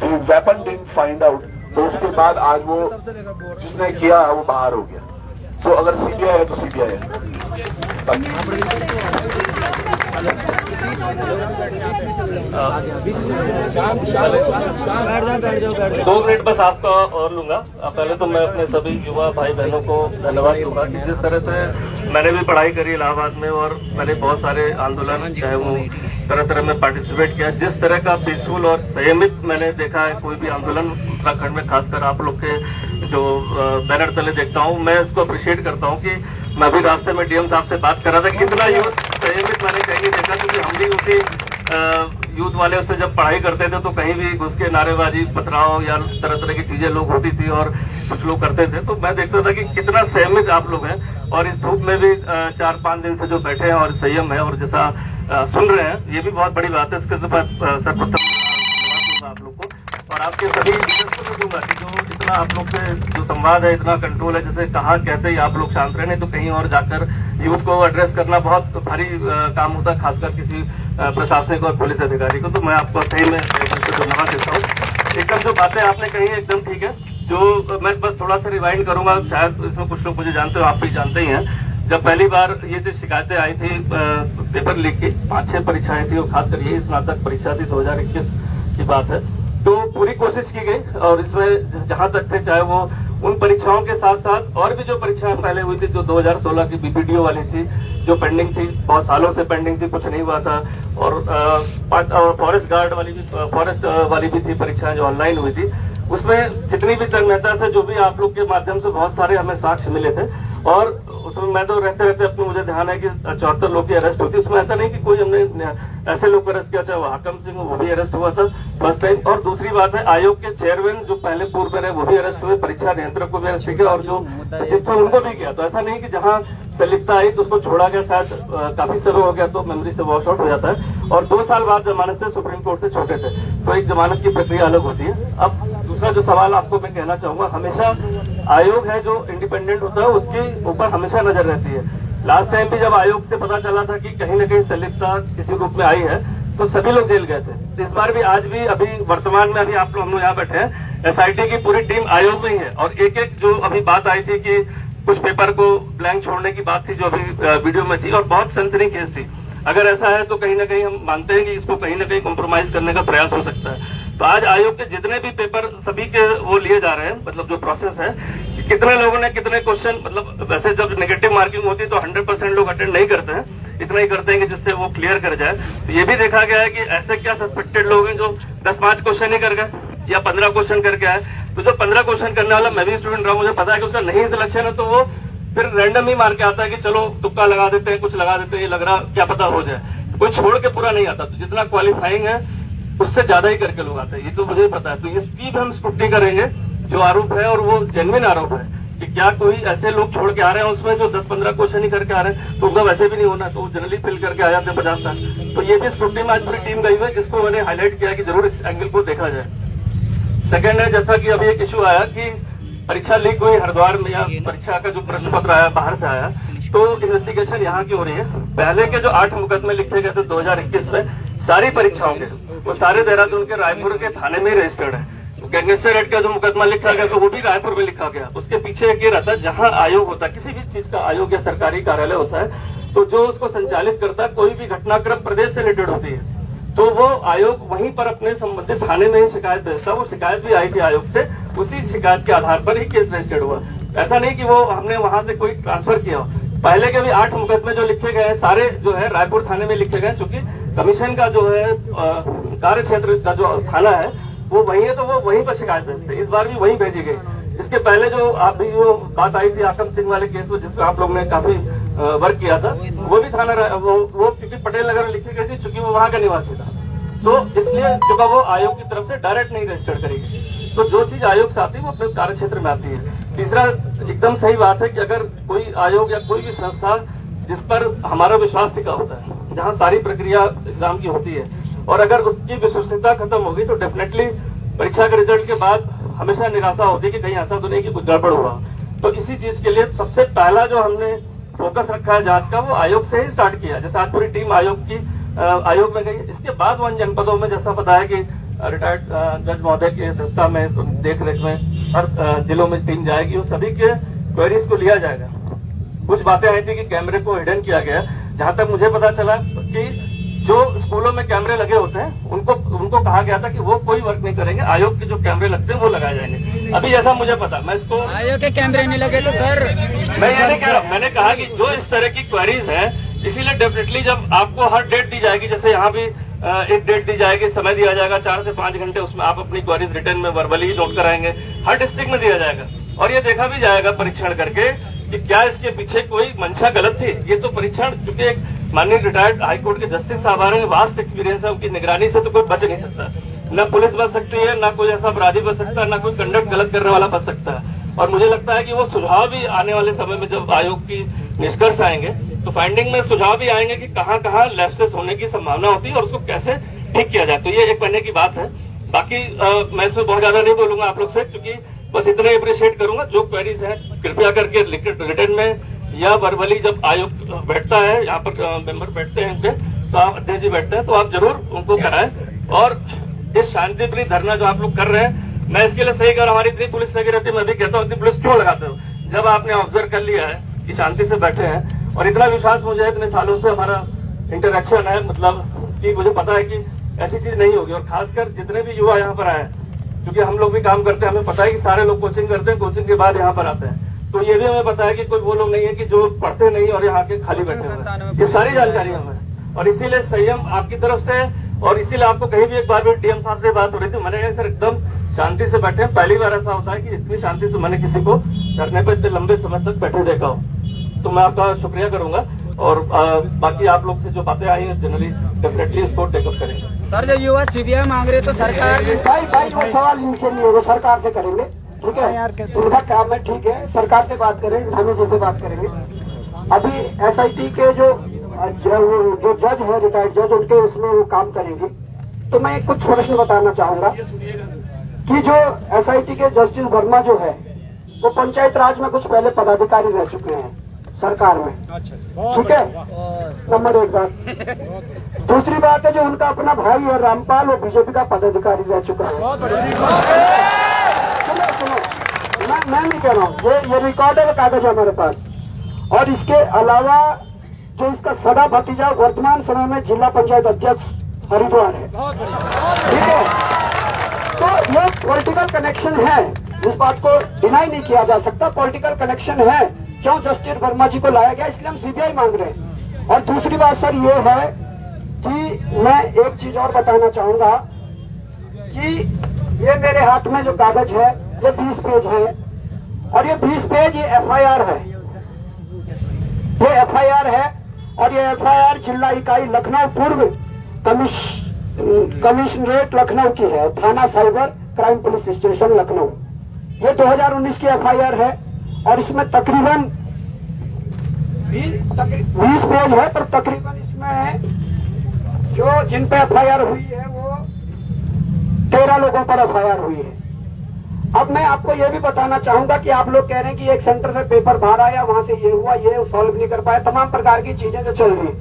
वेपन डिडंट फाइंड आउट, तो उसके बाद आज वो जिसने किया वो बाहर हो गया। तो अगर सीबीआई है तो सीबीआई है। दो मिनट बस आपका और लूंगा। पहले तो मैं अपने सभी युवा भाई बहनों को धन्यवाद दूंगा कि जिस तरह से मैंने भी पढ़ाई करी इलाहाबाद में और मैंने बहुत सारे आंदोलन चाहे वो तरह तरह में पार्टिसिपेट किया, जिस तरह का पीसफुल और संयमित मैंने देखा है कोई भी आंदोलन उत्तराखंड में, खासकर आप लोग के जो बैनर तले देखता हूँ, मैं इसको अप्रिशिएट करता हूँ कि मैं अभी रास्ते में डीएम साहब से बात कर रहा था, कितना यूथ संयमित मैंने कहीं नहीं देखा, क्योंकि हम भी उसी यूथ वाले उससे जब पढ़ाई करते थे तो कहीं भी घुस के नारेबाजी, पथराव या तरह तरह की चीजें लोग होती थी और कुछ लोग करते थे, तो मैं देखता था कि कितना संयमित आप लोग हैं और इस धूप में भी 4-5 दिन से जो बैठे हैं और संयम है और जैसा सुन रहे हैं, ये भी बहुत बड़ी बात है। इसके सर्वप्रथम धन्यवाद दूंगा आप लोग को और आपके सभी लीडर्स को दूंगा कि जो इतना आप लोग से जो संवाद है, इतना कंट्रोल है, जैसे कहा कहते ही आप लोग शांत रहे, नहीं तो कहीं और जाकर यूथ को एड्रेस करना बहुत भारी काम होता है, खासकर किसी प्रशासनिक और पुलिस अधिकारी को। तो मैं आपको सही में धन्यवाद देता हूँ। एकदम जो बातें आपने कही एकदम ठीक है। जो मैं बस थोड़ा सा रिवाइंड करूंगा, शायद इसमें कुछ लोग मुझे जानते हो, आप भी जानते ही हैं। जब पहली बार ये जो शिकायतें आई थी पेपर लीक की, 5-6 परीक्षाएं थी और खासकर यही स्नातक परीक्षा थी 2021 की बात है, तो पूरी कोशिश की गई और इसमें जहां तक थे, चाहे वो उन परीक्षाओं के साथ साथ और भी जो परीक्षाएं पहले हुई थी, जो 2016 की बीपीडीओ वाली थी, जो पेंडिंग थी, बहुत सालों से पेंडिंग थी, कुछ नहीं हुआ था, और फॉरेस्ट गार्ड वाली भी, फॉरेस्ट वाली भी थी परीक्षाएं जो ऑनलाइन हुई थी, उसमें जितनी भी तंग मेहता से जो भी आप लोग के माध्यम से बहुत सारे हमें साक्ष्य मिले थे और उसमें मैं तो रहते रहते अपने मुझे ध्यान है कि 74 लोग की अरेस्ट होती, उसमें ऐसा नहीं कि कोई हमने ऐसे लोग अरेस्ट किया, चाहे वो हाकम सिंह वो भी अरेस्ट हुआ था फर्स्ट टाइम। और दूसरी बात है, आयोग के चेयरमैन जो पहले पूर्व में रहे वो भी अरेस्ट हुए, परीक्षा नियंत्रक को भी अरेस्ट किया और जो सचिव थे उनको भी किया। तो ऐसा नहीं कि जहां संलिप्तता आई तो उसको छोड़ा गया, शायद काफी समय हो गया तो मेमोरी से वॉश आउट हो जाता है, और 2 साल बाद जमानत से सुप्रीम कोर्ट से छोटे थे, तो एक जमानत की प्रक्रिया अलग होती है। अब दूसरा जो सवाल आपको मैं कहना चाहूंगा, हमेशा आयोग है जो इंडिपेंडेंट होता है उसके ऊपर हमेशा नजर रहती है। लास्ट टाइम भी जब आयोग से पता चला था कि कहीं न कहीं संलिप्तता किसी रूप में आई है तो सभी लोग जेल गए थे। तो इस बार भी, आज भी, अभी वर्तमान में अभी आप लोग हम लोग यहाँ बैठे हैं, एसआईटी की पूरी टीम आयोग में ही है और एक जो अभी बात आई थी कि कुछ पेपर को ब्लैंक छोड़ने की बात थी जो अभी वीडियो में थी और बहुत सेंसिटिव केस थी, अगर ऐसा है तो कहीं ना कहीं हम मानते हैं कि इसको कहीं ना कहीं कॉम्प्रोमाइज करने का प्रयास हो सकता है। तो आज आयोग के जितने भी पेपर सभी के वो लिए जा रहे हैं, मतलब जो प्रोसेस है, कितने लोगों ने कितने क्वेश्चन, मतलब वैसे जब नेगेटिव मार्किंग होती है तो 100% लोग अटेंड नहीं करते हैं, इतना ही करते हैं कि जिससे वो क्लियर कर जाए। तो ये भी देखा गया है कि ऐसे क्या सस्पेक्टेड लोग हैं जो 10-5 क्वेश्चन ही कर गए, या 15 क्वेश्चन करके आए, तो जो 15 क्वेश्चन करने वाला मैं भी स्टूडेंट रहा, मुझे पता है कि उसका नहीं सिलेक्शन है, तो वो फिर रैंडम ही मार के आता है कि चलो तुक्का लगा देते हैं, कुछ लगा देते हैं, ये लग रहा क्या पता हो जाए, कोई छोड़ के पूरा नहीं आता। तो जितना क्वालिफाइंग है उससे ज्यादा ही करके लोग आते हैं, ये तो मुझे पता है। तो इसकी भी हम स्क्रूटनी करेंगे जो आरोप है, और वो जेन्युइन आरोप है कि क्या कोई ऐसे लोग छोड़ के आ रहे हैं उसमें जो 10-15 क्वेश्चन ही करके आ रहे हैं, तो उनका वैसे भी नहीं होना, तो जनरली फिल करके आ जाते हैं 50 तक। तो ये भी स्क्रूटनी में आज पूरी टीम गई हुई है, जिसको मैंने हाईलाइट किया कि जरूर इस एंगल को देखा जाए। सेकंड है, जैसा कि अभी एक इश्यू आया कि परीक्षा लीक हुई हरिद्वार में, या परीक्षा का जो प्रश्न पत्र आया बाहर से आया, तो इन्वेस्टिगेशन यहाँ की हो रही है। पहले के जो 8 मुकदमे लिखे गए थे 2021 में सारी परीक्षाओं के, वो सारे देहरादून के रायपुर के थाने में ही रजिस्टर्ड है। गैंगस्टर रेड का जो मुकदमा लिखा गया तो वो भी रायपुर में लिखा गया। उसके पीछे एक ये रहता है, जहां आयोग होता है, किसी भी चीज का आयोग या सरकारी कार्यालय होता है, तो जो उसको संचालित करता है, कोई भी घटनाक्रम प्रदेश से रिलेटेड होती है, तो वो आयोग वहीं पर अपने संबंधित थाने में ही शिकायत भेजता है। वो शिकायत भी आई थी आयोग से, उसी शिकायत के आधार पर ही केस रजिस्टर्ड हुआ। ऐसा नहीं कि वो हमने वहां से कोई ट्रांसफर किया। पहले के भी 8 मुकदमे जो लिखे गए हैं सारे जो है रायपुर थाने में लिखे गए, चूंकि कमीशन का जो है कार्य क्षेत्र का जो थाना है वो वही है, तो वो वहीं पर शिकायत भेजते हैं। इस बार भी वहीं भेजी गई। इसके पहले जो अभी जो बात आई थी आकम सिंह वाले केस में, जिसमें आप लोग ने काफी वर्क किया था, वो भी थाना वो क्योंकि पटेल नगर में लिखी गई थी, चूंकि वो वहां का निवासी था, तो इसलिए क्योंकि वो आयोग की तरफ से डायरेक्ट नहीं रजिस्टर्ड करेगी। तो जो चीज आयोग से आती है वो अपने कार्य क्षेत्र में आती है। तीसरा, एकदम सही बात है कि अगर कोई आयोग या कोई भी संस्था जिस पर हमारा विश्वास टिका होता है, जहां सारी प्रक्रिया एग्जाम की होती है, और अगर उसकी विश्वसनीयता खत्म होगी तो डेफिनेटली परीक्षा के रिजल्ट के बाद हमेशा निराशा होती है कि कहीं ऐसा तो नहीं कि कुछ गड़बड़ हुआ। तो इसी चीज के लिए सबसे पहला जो हमने फोकस रखा है जांच का, वो आयोग से ही स्टार्ट किया। जैसे आज पूरी टीम आयोग में गई। इसके बाद 1 जनपदों में, जैसा पता है कि रिटायर्ड जज महोदय की अध्यक्षता में, देख रेख में हर जिलों में टीम जाएगी, उस सभी के क्वेरीज को लिया जाएगा। कुछ बातें आई थी कि कैमरे को हिडन किया गया। जहां तक मुझे पता चला कि जो स्कूलों में कैमरे लगे होते हैं उनको कहा गया था कि वो कोई वर्क नहीं करेंगे, आयोग के जो कैमरे लगते हैं वो लगाए जाएंगे। अभी जैसा मुझे पता, मैं इसको आयोग के कैमरे नहीं लगे तो सर मैं ये नहीं कह रहा, मैंने कहा कि जो इस तरह की क्वेरीज है, इसीलिए डेफिनेटली जब आपको हर डेट दी जाएगी, जैसे यहाँ भी एक डेट दी जाएगी, समय दिया जाएगा 4 से 5 घंटे, उसमें आप अपनी क्वेरीज रिटर्न में वर्बली नोट कराएंगे, हर डिस्ट्रिक्ट में दिया जाएगा। और ये देखा भी जाएगा परीक्षण करके कि क्या इसके पीछे कोई मंशा गलत थी। ये तो परीक्षण, चूंकि एक माननीय रिटायर्ड हाईकोर्ट के जस्टिस साहब आ रहे हैं, वास्ट एक्सपीरियंस है, उनकी निगरानी से तो कोई बच नहीं सकता। न पुलिस बच सकती है, न कोई ऐसा अपराधी बच सकता है, न कोई कंडक्ट गलत करने वाला बच सकता है। और मुझे लगता है कि वो सुझाव भी आने वाले समय में जब आयोग की निष्कर्ष आएंगे तो फाइंडिंग में सुझाव भी आएंगे कि कहाँ लैप्सेस होने की संभावना होती है और उसको कैसे ठीक किया जाए। तो ये एक महीने की बात है। बाकी मैं इसमें बहुत ज्यादा नहीं बोलूंगा आप लोग से, क्योंकि बस इतना अप्रिशिएट करूंगा, जो क्वेरीज है कृपया करके रिटर्न में या वर्बली जब आयोग बैठता है, यहाँ पर मेंबर बैठते हैं उनके, तो आप अध्यक्ष जी बैठते हैं, तो आप जरूर उनको कराएं। और इस शांतिप्रिय धरना जो आप लोग कर रहे हैं, मैं इसके लिए सही कर, हमारी इतनी पुलिस लगी रहती है, मैं भी कहता हूँ इतनी पुलिस क्यों लगाते हो? जब आपने ऑब्जर्व कर लिया है कि शांति से बैठे हैं, और इतना विश्वास मुझे इतने सालों से हमारा इंटरेक्शन है, मतलब कि मुझे पता है कि ऐसी चीज नहीं होगी। और खासकर जितने भी युवा यहाँ पर आए, क्योंकि हम लोग भी काम करते हैं, हमें पता है कि सारे लोग कोचिंग करते हैं, कोचिंग के बाद यहाँ पर आते हैं, तो ये भी हमें पता है कि कोई वो लोग नहीं है कि जो पढ़ते नहीं और यहाँ के खाली बैठे हुए। ये सारी जानकारी हमें, और इसीलिए संयम आपकी तरफ से, और इसीलिए आपको कहीं भी एक बार भी डीएम साहब से बात हो रही थी, मैंने कहा सर एकदम शांति से बैठे। पहली बार ऐसा होता है कि इतनी शांति से मैंने किसी को धरने पर इतने लंबे समय तक बैठे देखा हो। तो मैं आपका शुक्रिया करूंगा, और बाकी आप लोग से जो बातें आई है जनरली डेफिनेटली इसको टेकअप करेंगे। सर जब युवा सीबीआई मांग रहे तो सरकार भाई वो सवाल इनसे नहीं होगा, सरकार से करेंगे, ठीक है? उनका काम है, ठीक है, सरकार से बात करें, हमें जैसे बात करेंगे। अभी SIT के जो जज है, रिटायर्ड जज, उनके उसमें वो काम करेंगे। तो मैं कुछ प्रश्न बताना चाहूंगा कि जो SIT के जस्टिस वर्मा जो है, वो पंचायत राज में कुछ पहले पदाधिकारी रह चुके हैं सरकार में, ठीक है? नंबर 1 बात। दूसरी बात है, जो उनका अपना भाई है रामपाल, वो बीजेपी का पदाधिकारी रह चुका है। सुनो, मैं नहीं कह रहा हूँ, ये रिकॉर्ड है, कागज है हमारे पास। और इसके अलावा जो इसका सगा भतीजा वर्तमान समय में जिला पंचायत अध्यक्ष हरिद्वार है, ठीक है? तो ये पॉलिटिकल कनेक्शन है, इस बात को डिनाई नहीं किया जा सकता, पॉलिटिकल कनेक्शन है। क्यों जस्टिस वर्मा जी को लाया गया, इसलिए हम CBI मांग रहे हैं। और दूसरी बात सर ये है कि मैं एक चीज और बताना चाहूंगा कि ये मेरे हाथ में जो कागज है ये 20 पेज है और ये 20 पेज ये एफआईआर है। ये एफआईआर है और ये एफआईआर जिला इकाई लखनऊ पूर्व कमिश्नरेट लखनऊ की है, थाना cyber crime police station Lucknow. ये 2019 की एफआईआर है और इसमें तकरीबन 20 पेज है, पर तकरीबन इसमें जो जिन पे एफआईआर हुई है वो 13 लोगों पर एफआईआर हुई है। अब मैं आपको ये भी बताना चाहूंगा कि आप लोग कह रहे हैं कि एक सेंटर से पेपर बाहर आया, वहां से ये हुआ, ये सॉल्व नहीं कर पाया, तमाम प्रकार की चीजें जो चल रही।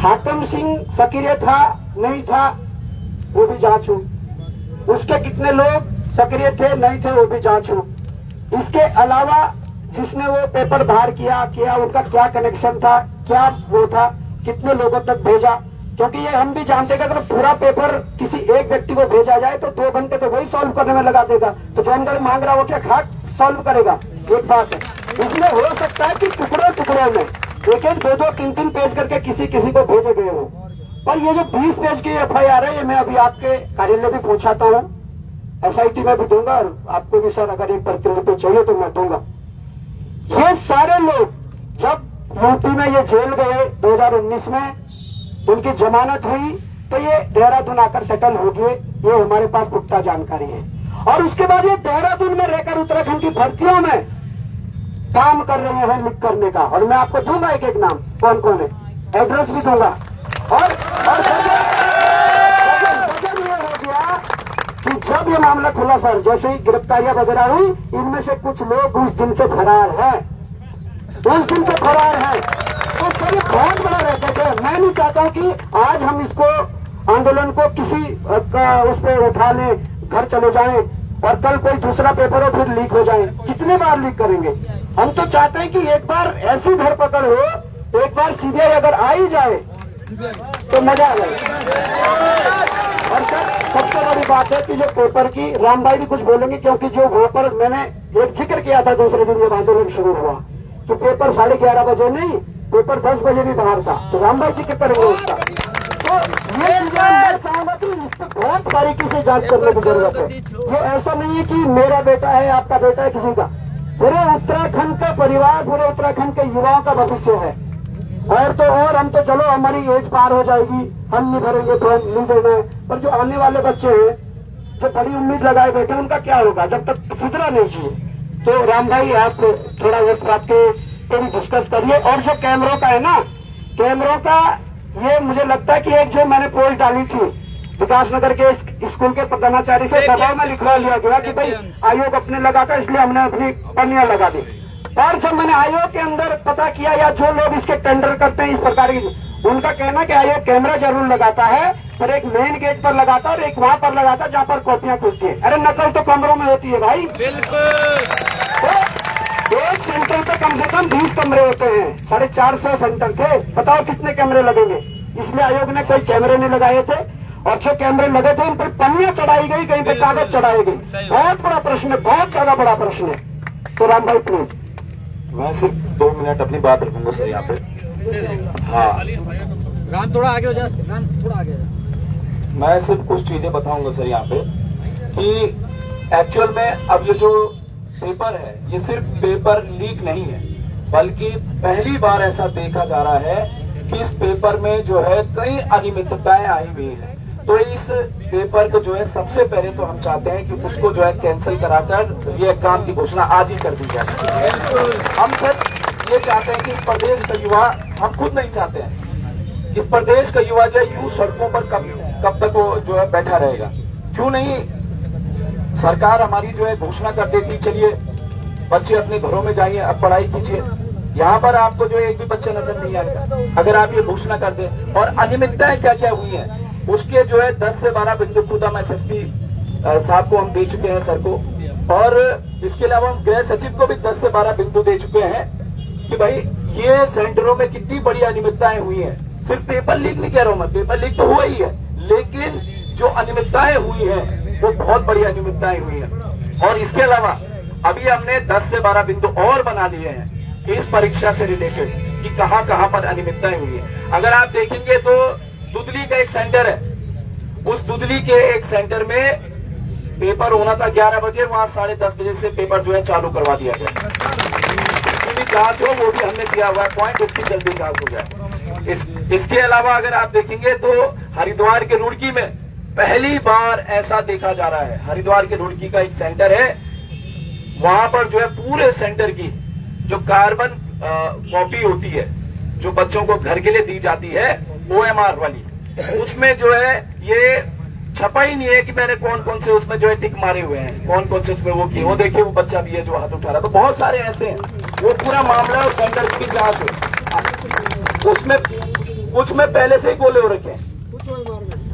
हाकिम सिंह सक्रिय था नहीं था वो भी जांच हो, उसके कितने लोग सक्रिय थे नहीं थे वो भी जांच हो। इसके अलावा जिसने वो पेपर बाहर किया उनका क्या कनेक्शन था, क्या वो था, कितने लोगों तक भेजा, क्योंकि ये हम भी जानते हैं कि अगर पूरा पेपर किसी एक व्यक्ति को भेजा जाए तो 2 घंटे तो वही सॉल्व करने में लगा देगा, तो जो अंदर मांग रहा वो क्या खाक सॉल्व करेगा। एक बात है, इसमें हो सकता है कि टुकड़ों टुकड़ों में एक 2-2, 3-3 पेज करके किसी को भेजे गए हो। पर ये जो 20 पेज की एफआईआर है ये मैं अभी आपके कार्यालय भी पहुंचाता हूँ, एसआईटी में भी दूंगा और आपको भी सर अगर एक प्रतिलिपि चाहिए तो मैं दूंगा। ये सारे लोग जब यूपी में ये जेल गए 2019 में, उनकी जमानत हुई तो ये देहरादून आकर सेटल हो गए, ये हमारे पास पुख्ता जानकारी है। और उसके बाद ये देहरादून में रहकर उत्तराखंड की भर्तियों में काम कर रहे हैं लिख करने का, और मैं आपको दूंगा एक एक नाम कौन कौन है, एड्रेस भी दूंगा। और वजह ये हो गया कि जब ये मामला खुला सर, जैसे ही गिरफ्तारियां वगैरह हुई, इनमें से कुछ लोग उस दिन से फरार है, उस दिन से फरार है। तो सर ये बहुत बड़ा रहता है। मैं नहीं चाहता हूं कि आज हम इसको आंदोलन को किसी उस पर उठा लें, घर चले जाएं और कल कोई दूसरा पेपर हो फिर लीक हो जाए। कितने बार लीक करेंगे? हम तो चाहते हैं कि एक बार ऐसी धरपकड़ हो, एक बार सीबीआई अगर आ ही जाए तो मजा आ जाए। और सर सबसे बड़ी बात है कि जो पेपर की, राम भाई भी कुछ बोलेंगे, क्योंकि जो वहां पर मैंने एक जिक्र किया था दूसरे दिन जब आंदोलन शुरू हुआ कि पेपर 11:30 बजे नहीं, पेपर 10 बजे भी बाहर था, तो राम भाई जिक्र करेंगे उसका। तो ये चीजें मैं चाहूंगा कि इस पर बहुत बारीकी से जांच करने की जरूरत है। ये ऐसा नहीं है कि मेरा बेटा है, आपका बेटा है, किसी का, पूरे उत्तराखंड का परिवार, पूरे उत्तराखंड के युवाओं का भविष्य है। और तो और हम तो चलो हमारी एज पार हो जाएगी, हम नहीं भरेंगे तो हम नहीं देना है, पर जो आने वाले बच्चे हैं जो बड़ी उम्मीद लगाए बैठे उनका क्या होगा जब तक सुधरा नहीं चाहिए। तो राम भाई आप थोड़ा इस बात के भी डिस्कस करिए। और जो कैमरों का है ना, कैमरों का ये मुझे लगता है कि एक जो मैंने पोस्ट डाली थी विकासनगर के स्कूल के प्रधानाचार्य से दबाव में लिखवा लिया गया कि भाई आयोग अपने लगाता, इसलिए हमने अपनी पन्नियां लगा दी। और जब मैंने आयोग के अंदर पता किया या जो लोग इसके टेंडर करते हैं इस प्रकार की, उनका कहना कि आयोग कैमरा जरूर लगाता है, पर एक मेन गेट पर लगाता है और एक वहां पर लगाता है जहां पर कॉपियां खुलती है। अरे नकल तो कमरों में होती है भाई, तो एक सेंटर पे कम से कम 20 कमरे होते हैं, 450 सेंटर थे, बताओ कितने कैमरे लगेंगे। इसलिए आयोग ने कोई कैमरे नहीं लगाए थे, और जो कैमरे लगे थे उन पर पन्नियां चढ़ाई गई, कहीं पे कागज चढ़ाए गए। बहुत बड़ा प्रश्न है, बहुत ज्यादा बड़ा प्रश्न है। तो राम भाई प्लीज। मैं सिर्फ 2 मिनट अपनी बात रखूंगा सर यहाँ पे। हाँ राम थोड़ा आगे हो जा, राम थोड़ा आगे हो जा। मैं सिर्फ कुछ चीजें बताऊंगा सर यहाँ पे कि एक्चुअल में अब ये जो पेपर है ये सिर्फ पेपर लीक नहीं है, बल्कि पहली बार ऐसा देखा जा रहा है कि इस पेपर में जो है कई अनियमितताएं आई हुई है। तो इस पेपर को जो है सबसे पहले तो हम चाहते हैं कि उसको जो है कैंसिल कराकर ये एग्जाम की घोषणा आज ही कर दी जाए। हम सर ये चाहते हैं कि इस प्रदेश का युवा, हम खुद नहीं चाहते हैं इस प्रदेश का युवा जो है यूं सड़कों पर कब तक वो जो है बैठा रहेगा। क्यों नहीं सरकार हमारी जो है घोषणा कर देती, चलिए बच्चे अपने घरों में जाइए, अब पढ़ाई कीजिए, यहाँ पर आपको जो है एक भी बच्चा नजर नहीं आएगा अगर आप ये घोषणा कर दें। और अनियमितताएं क्या क्या हुई हैं उसके जो है 10 से 12 बिंदु खुद हम एसएसपी साहब को हम दे चुके हैं सर को, और इसके अलावा हम गृह सचिव को भी 10 से 12 बिंदु दे चुके हैं कि भाई ये सेंटरों में कितनी बड़ी अनियमितताएं हुई हैं। सिर्फ पेपर लीक नहीं कह रहा हूं मैं, पेपर लीक तो हुआ ही है, लेकिन जो अनियमितताएं हुई हैं वो बहुत बड़ी अनियमितताएं हुई हैं। और इसके अलावा अभी हमने 10 से 12 बिंदु और बना लिए हैं इस परीक्षा से रिलेटेड कि कहां कहां पर अनियमितताएं हुई है। अगर आप देखेंगे तो दुदली का एक सेंटर है, उस दुदली के एक सेंटर में पेपर होना था 11 बजे, वहां 10:30 बजे से पेपर जो है चालू करवा दिया गया। जिसकी भी जांच हो वो भी हमने दिया हुआ है पॉइंट, उसकी जल्दी जांच हो जाए। इसके अलावा अगर आप देखेंगे तो हरिद्वार के रुड़की में पहली बार ऐसा देखा जा रहा है। हरिद्वार के रुड़की का एक सेंटर है, वहां पर जो है पूरे सेंटर की जो कार्बन कॉपी होती है जो बच्चों को घर के लिए दी जाती है OMR वाली, उसमें जो है ये छपा ही नहीं है कि मैंने कौन कौन से उसमें जो है टिक मारे हुए हैं, कौन कौन से उसमें वो किए। वो देखिए वो बच्चा भी है जो हाथ उठा रहा, तो बहुत सारे ऐसे हैं। वो पूरा मामला और सेंटर की जांच है। उसमें कुछ में पहले से ही गोले हो रखे हैं,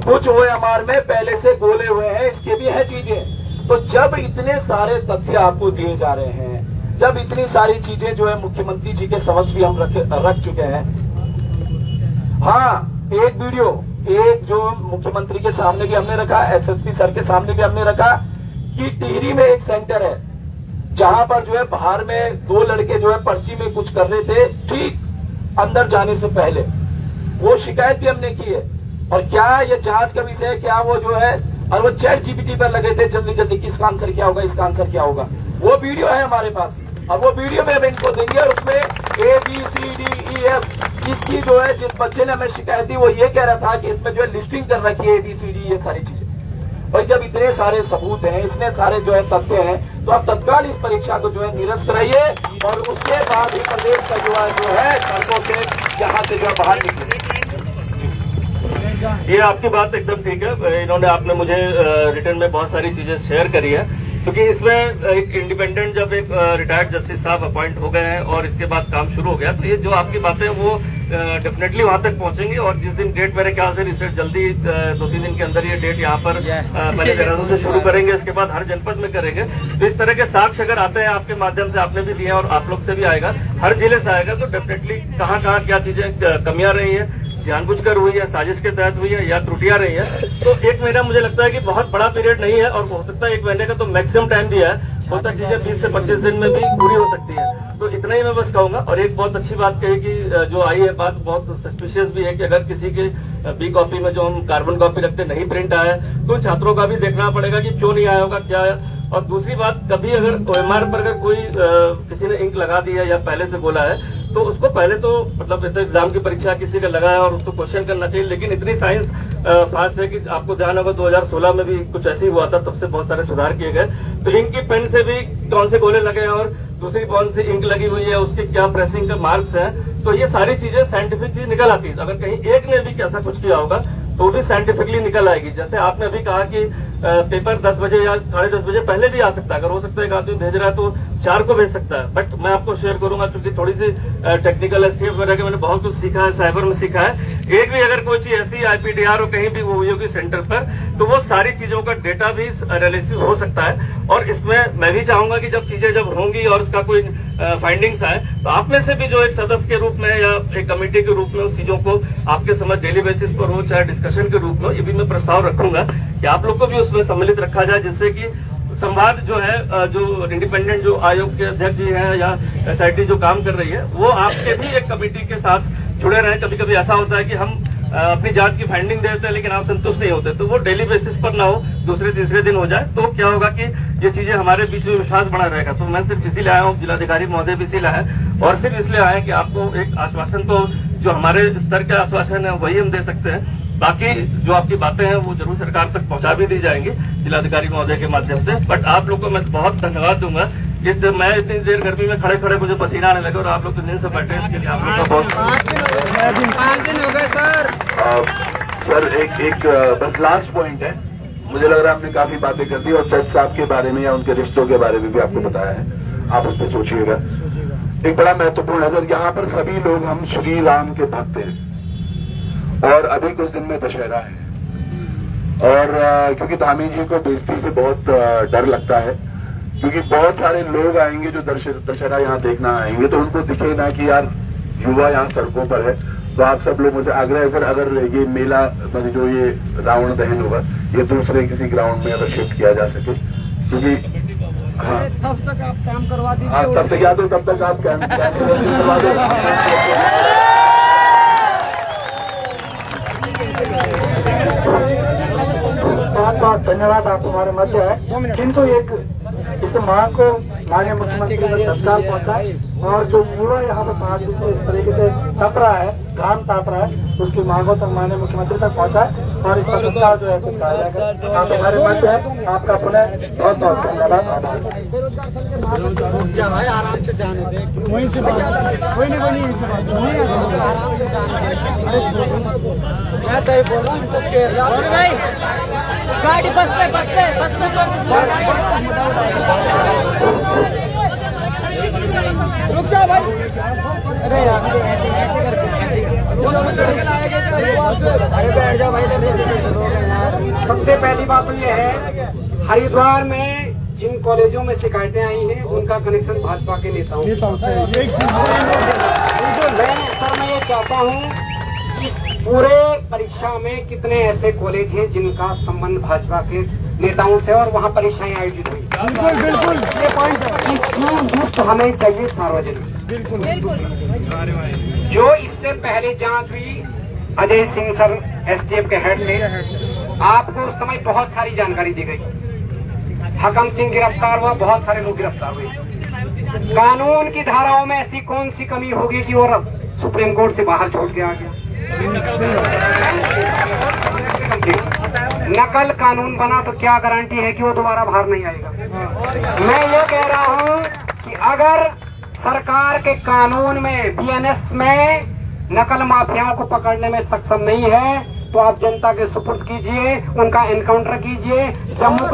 कुछ OMR में पहले से गोले हुए हैं, इसके भी है चीजें। तो जब इतने सारे तथ्य आपको दिए जा रहे हैं, जब इतनी सारी चीजें जो है मुख्यमंत्री जी के समक्ष भी हम रख चुके हैं। हाँ, एक वीडियो एक जो मुख्यमंत्री के सामने भी हमने रखा, SSP सर के सामने भी हमने रखा कि टिहरी में एक सेंटर है जहां पर जो है बाहर में 2 लड़के जो है पर्ची में कुछ कर रहे थे ठीक अंदर जाने से पहले। वो शिकायत भी हमने की है। और क्या ये जांच का विषय है, क्या वो जो है, और वो ChatGPT पर लगे थे जल्दी जल्दी किसका आंसर क्या होगा, इसका आंसर क्या होगा। वो वीडियो है हमारे पास, और वो वीडियो में हम इनको देंगे। और उसमें ABCDEF इसकी जो है, जिस बच्चे ने हमें शिकायत दी वो ये कह रहा था कि इसमें जो है लिस्टिंग कर रखी है ABCD, ये सारी चीजें। और जब इतने सारे सबूत हैं, इतने सारे जो है तथ्य हैं, तो आप तत्काल इस परीक्षा को जो है निरस्त कराइए और उसके बाद ही प्रदेश का जो है सड़कों से यहाँ से जो है बाहर निकले। ये आपकी बात एकदम ठीक है। इन्होंने आपने मुझे रिटर्न में बहुत सारी चीजें शेयर करी है, क्योंकि इसमें एक इंडिपेंडेंट जब एक रिटायर्ड जस्टिस साहब अपॉइंट हो गए हैं और इसके बाद काम शुरू हो गया, तो ये जो आपकी बातें वो डेफिनेटली वहां तक पहुंचेंगी। और जिस दिन डेट मेरे ख्याल से रिसर्च जल्दी 2-3 दिन के अंदर ये डेट यहाँ पर पहले देहरादून से शुरू करेंगे, इसके बाद हर जनपद में करेंगे। तो इस तरह के साक्ष्य अगर आते हैं आपके माध्यम से, आपने भी दिया और आप लोग से भी आएगा, हर जिले से आएगा, तो डेफिनेटली कहाँ कहाँ क्या चीजें कमियां रही है, जानबूझकर हुई है, साजिश के तहत हुई है या त्रुटियां रही है। तो 1 महीना मुझे लगता है कि बहुत बड़ा पीरियड नहीं है, और हो सकता है 1 महीने का तो मैक्सिमम टाइम दिया है, हो सकता है चीजें 20 से 25 दिन में भी पूरी हो सकती है। तो इतना ही मैं बस कहूंगा। और एक बहुत अच्छी बात कही कि जो आई है बात बहुत सस्पिशियस भी है कि अगर किसी की B कॉपी में जो हम कार्बन कॉपी रखते नहीं प्रिंट आया, तो छात्रों का भी देखना पड़ेगा कि क्यों नहीं आया होगा, क्या है। और दूसरी बात, कभी अगर OMR पर अगर कोई किसी ने इंक लगा दिया या पहले से बोला है, तो उसको पहले तो मतलब एग्जाम की परीक्षा किसी का लगा है और उसको क्वेश्चन करना चाहिए। लेकिन इतनी साइंस फास्ट है कि आपको ध्यान होगा 2016 में भी कुछ ऐसे ही हुआ था, तब से बहुत सारे सुधार किए गए। तो इंक की पेन से भी कौन से गोले लगे और दूसरी कौन सी इंक लगी हुई है, उसके क्या प्रेसिंग के मार्क्स हैं, तो ये सारी चीजें साइंटिफिक चीज निकल आती है। अगर कहीं एक ने भी ऐसा कुछ किया होगा तो भी साइंटिफिकली निकल आएगी। जैसे आपने अभी कहा कि पेपर 10 बजे या 10:30 बजे पहले भी आ सकता है, अगर हो सकता है एक आदमी भेज रहा है तो 4 को भेज सकता है। बट मैं आपको शेयर करूंगा, क्योंकि थोड़ी सी टेक्निकल एस्टीमेट वगैरह के मैंने बहुत कुछ सीखा है, साइबर में सीखा है। एक भी अगर कोई चीज ऐसी IPDR हो कहीं भी वो हुई होगी सेंटर पर, तो वो सारी चीजों का डेटा भी एनालिसिस हो सकता है। और इसमें मैं भी चाहूंगा कि जब चीजें जब होंगी और उसका कोई फाइंडिंग्स आए, तो आप में से भी जो एक सदस्य के रूप में या एक कमेटी के रूप में उस चीजों को आपके समझ डेली बेसिस पर हो, चाहे डिस्कशन के रूप में, ये भी मैं प्रस्ताव रखूंगा कि आप लोग को भी उसमें सम्मिलित रखा जाए, जिससे कि संवाद जो है, जो इंडिपेंडेंट जो आयोग के अध्यक्ष जी हैं या SIT जो काम कर रही है, वो आपके भी एक कमेटी के साथ जुड़े रहे। कभी कभी ऐसा होता है कि हम अपनी जांच की फाइंडिंग देते हैं लेकिन आप संतुष्ट नहीं होते, तो वो डेली बेसिस पर ना हो, दूसरे तीसरे दिन हो जाए, तो क्या होगा कि ये चीजें हमारे बीच में विश्वास बना रहेगा। तो मैं सिर्फ इसीलिए आया हूँ, जिलाधिकारी महोदय भी इसीलिए आए, और सिर्फ इसलिए आए कि आपको एक आश्वासन, तो जो हमारे स्तर के आश्वासन है वही हम दे सकते हैं। बाकी जो आपकी बातें हैं वो जरूर सरकार तक पहुंचा भी दी जाएंगी जिलाधिकारी महोदय के माध्यम से। बट आप लोग को मैं बहुत धन्यवाद दूंगा। मैं इतनी देर गर्मी में खड़े खड़े मुझे पसीना आने लगे और आप लोग तो दिन से बैठे, इसके लिए आप लोग का बहुत 5 दिन हो गए सर। सर एक बस लास्ट पॉइंट है। मुझे लग रहा है हमने काफी बातें कर दी, और जज साहब के बारे में या उनके रिश्तों के बारे में भी आपको बताया है, आप उस पर सोचिएगा। एक बड़ा महत्वपूर्ण है सर, यहाँ पर सभी लोग हम श्री राम के भक्त हैं, और अभी कुछ दिन में दशहरा है, और क्योंकि धामी जी को बेइज्जती से बहुत डर लगता है, क्योंकि बहुत सारे लोग आएंगे जो दशहरा यहाँ देखना आएंगे, तो उनको दिखे ना कि यार युवा यहाँ सड़कों पर है। तो आप सब लोग मुझे आग्रह है सर, अगर ये मेला मतलब जो ये रावण दहन होगा, ये दूसरे किसी ग्राउंड में अगर शिफ्ट किया जा सके, क्योंकि हाँ तब तक आप काम करवा दीजिए। हाँ, तब तक याद हो, तब तक आप काम करवा दो। बहुत बहुत धन्यवाद, आप हमारे मध्य है। किंतु एक इस मांग को माननीय मुख्यमंत्री ने तत्काल पहुंचाए और जो युवा यहाँ पे 5 दिन में इस तरीके से तप रहा है, घाम ताप रहा है, उसकी मांगों तक माननीय मुख्यमंत्री तक पहुंचाए और इसका तत्काल जो है आप हमारे मध्य है। आपका पुनः बहुत बहुत धन्यवाद, आभार। आराम से जाने दे, वहीं से कोई नहीं यहीं से आराम से जाने दे। मैं तो ये बोल रहा हूँ भाई, गाड़ी बस में रुक जाओ भाई। अरे यार ऐसे करके अरे बैठ जाओ भाई। सबसे पहली बात तो ये है, हरिद्वार में जिन कॉलेजों में शिकायतें आई हैं उनका कनेक्शन भाजपा के नेताओं से। मैं ये चाहता हूँ इस पूरे परीक्षा में कितने ऐसे कॉलेज हैं जिनका संबंध भाजपा के नेताओं से और वहाँ परीक्षाएं आयोजित हुई। बिल्कुल ये पॉइंट है। इसकी लिस्ट हमें चाहिए सार्वजनिक। बिल्कुल जो इससे पहले जांच हुई, अजय सिंह सर एसटीएफ के हेड थे, आपको उस समय बहुत सारी जानकारी दी गई। हकम सिंह गिरफ्तार हुआ, बहुत सारे लोग गिरफ्तार हुए। कानून की धाराओं में ऐसी कौन सी कमी होगी कि वो सुप्रीम कोर्ट से बाहर छोड़ के आ गया। नकल कानून बना तो क्या गारंटी है कि वो दोबारा बाहर नहीं आएगा। मैं ये कह रहा हूँ कि अगर सरकार के कानून में बीएनएस में नकल माफियाओं को पकड़ने में सक्षम नहीं है तो आप जनता के सुपुर्द कीजिए, उनका एनकाउंटर कीजिए। जम्मू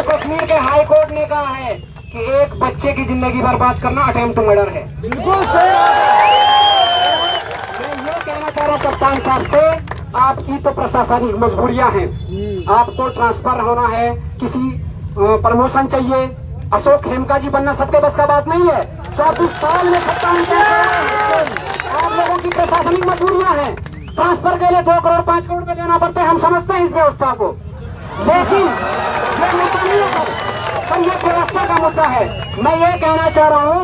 कश्मीर के हाई कोर्ट ने कहा है कि एक बच्चे की जिंदगी बर्बाद करना अटेम्प्ट टू मर्डर है। बिल्कुल सही। मैं ये कहना चाह रहा हूँ कप्तान साहब से, आपकी तो प्रशासनिक मजबूरियां हैं। आपको ट्रांसफर होना है, किसी प्रमोशन चाहिए। अशोक खेमका जी बनना सबके बस का बात नहीं है। 34 साल में सत्ता आप लोगों की प्रशासनिक मजबूरियां हैं। ट्रांसफर के लिए 2 करोड़ 5 करोड़ का देना पड़ता है, हम समझते हैं इस व्यवस्था को, लेकिन ये मुद्दा नहीं है सर, ये व्यवस्था का मुद्दा है। मैं ये कहना चाह रहा हूँ,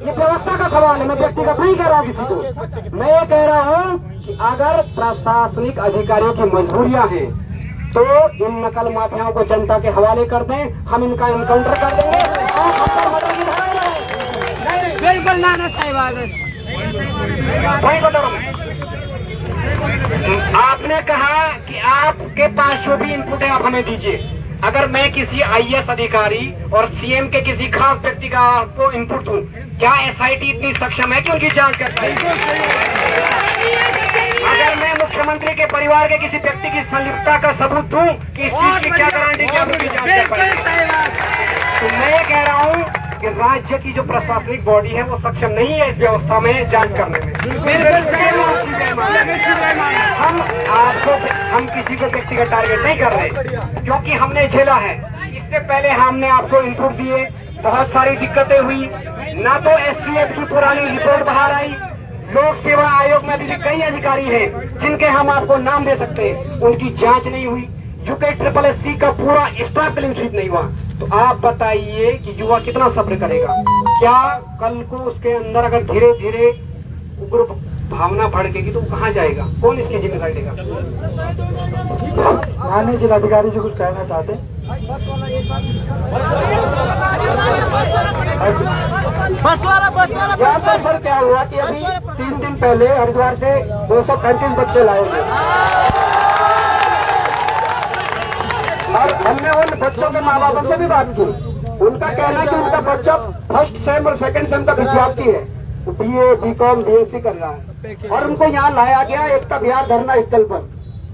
ये व्यवस्था का सवाल है, मैं व्यक्तिगत नहीं कह रहा हूँ किसी को। मैं ये कह रहा हूँ कि अगर प्रशासनिक अधिकारियों की मजबूरियां हैं तो इन नकल माफियाओं को जनता के हवाले कर दें, हम इनका एनकाउंटर कर देंगे और हम पर मर्डर की धारा लगाएंगे। बिल्कुल नाना सही बात है। वही बता रहा हूं। आपने कहा कि आपके पास जो भी इनपुट है आप हमें दीजिए। अगर मैं किसी आईएएस अधिकारी और सीएम के किसी खास व्यक्ति का आपको इनपुट दूं, क्या एसआईटी इतनी सक्षम है कि उनकी जांच कर पाए? अगर मैं मुख्यमंत्री के परिवार के किसी व्यक्ति की संलिप्तता का सबूत दूं कि इस चीज की क्या गारंटी कि आप उनकी जांच कर पाएंगे? तो मैं ये कह रहा हूं कि राज्य की जो प्रशासनिक बॉडी है वो सक्षम नहीं है इस व्यवस्था में जांच करने में। हम किसी को व्यक्तिगत टारगेट नहीं कर रहे, क्योंकि हमने झेला है। इससे पहले हमने आपको इनपुट दिए, बहुत सारी दिक्कतें हुई। ना तो एसटीएफ की पुरानी रिपोर्ट बाहर आई, लोक सेवा आयोग में भी कई अधिकारी हैं जिनके हम आपको नाम दे सकते हैं, उनकी जांच नहीं हुई। यूके SSSC का पूरा स्टाफ क्लीन स्वीप नहीं हुआ। तो आप बताइए कि युवा कितना सब्र करेगा? क्या कल को उसके अंदर अगर धीरे धीरे उग्र भावना भड़केगी तो कहाँ जाएगा? कौन इसकी जिम्मेदारी लेगा? माननीय जिलाधिकारी से कुछ कहना चाहते हैं? यहाँ पर सर क्या हुआ कि अभी 3 दिन पहले हरिद्वार से 235 बच्चे लाए थे और हमने उन बच्चों के माँ बापों से भी बात की। उनका कहना है कि उनका बच्चा फर्स्ट सेम और सेकंड सेम का विद्यार्थी है, BA, BCom, BSc कर रहा है और उनको यहाँ लाया गया एकता बिहार धरना स्थल पर।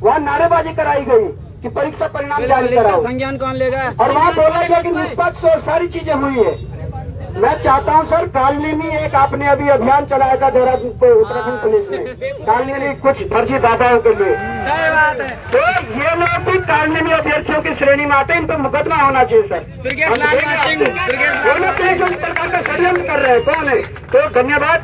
वहाँ नारेबाजी कराई गई कि परीक्षा परिणाम जारी कराओ, संज्ञान कौन लेगा? और वहाँ बोला गया कि निष्पक्ष और सारी चीजें हुई है। मैं चाहता हूँ सर, कॉलोनी में एक आपने अभी अभियान चलाया था देहरादून पे उत्तराखंड पुलिस ने, कॉलोनी में कुछ फर्जी दादाओं के लिए। सही बात है। तो ये लोग भी कॉलोनी में अभ्यर्थियों की श्रेणी में आते हैं, इन पर मुकदमा होना चाहिए सर। वो लोग जो इस प्रकार का षड्यंत्र कर रहे हैं कौन है? तो धन्यवाद।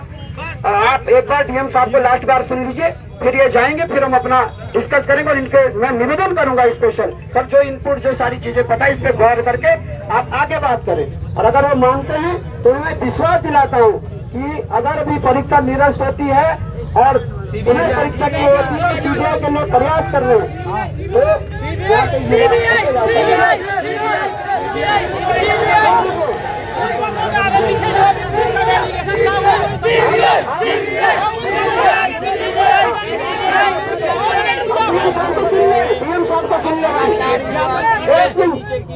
आप एक बार डीएम साहब को लास्ट बार सुन लीजिए, फिर ये जाएंगे, फिर हम अपना डिस्कस करेंगे। और इनके मैं निवेदन करूंगा स्पेशल सर, जो इनपुट जो सारी चीजें पता है इस पे गौर करके आप आगे बात करें। और अगर वो मानते हैं तो मैं विश्वास दिलाता हूँ कि अगर भी परीक्षा निरस्त होती है और पुनः परीक्षा की होती है, सीबीआई के लिए प्रयास कर रहे हैं डीएम साहब को सुन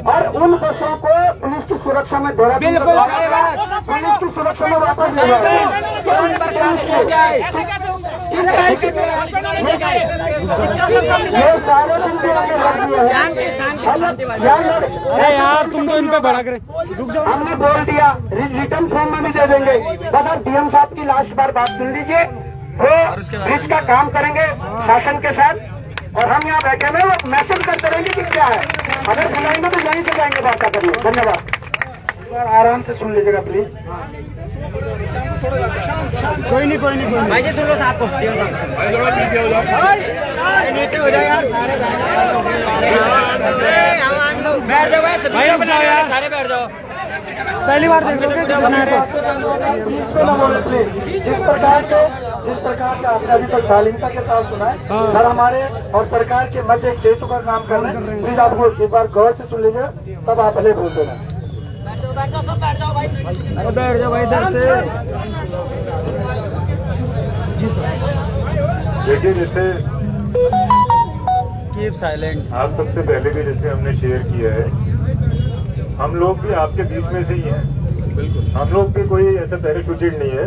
और उन बसों को पुलिस की सुरक्षा में देहरादून पुलिस की सुरक्षा में वापस ले यार तुम तो इन पे बड़ा करे, रुक जाओ। हमने बोल दिया, रिटर्न फॉर्म में भी दे देंगे। बस आप डीएम साहब की लास्ट बार बात सुन लीजिए, वो ब्रिज का काम करेंगे शासन के साथ और हम यहाँ बैठे हुए वो मैसेज करते रहेंगे कि क्या है। अगर बुलाएंगे तो यहीं से जाएंगे बात करने। धन्यवाद। आराम से सुन लीजिएगा प्लीज। कोई नहीं भाई जी, सुन लो साहब को। नीचे हो जाओ यार, सारे बैठ जाओ यार, सारे बैठ जाओ। पहली बार देख लोगे जिस प्रकार से आपने अभी तक शालीनता के साथ सुना है सर, हमारे और सरकार के मध्य एक सेतु का काम कर रहे हैं। प्लीज आपको एक बार गौर से सुन लीजिए, तब आप भले बोल देना। बैठ जाओ भाई इधर से। देखिए, जैसे कीप साइलेंट। आप सबसे पहले भी जैसे हमने शेयर किया है, हम लोग भी आपके बीच में से ही हैं। बिल्कुल, हम लोग भी कोई ऐसा पैराशूटेड नहीं है।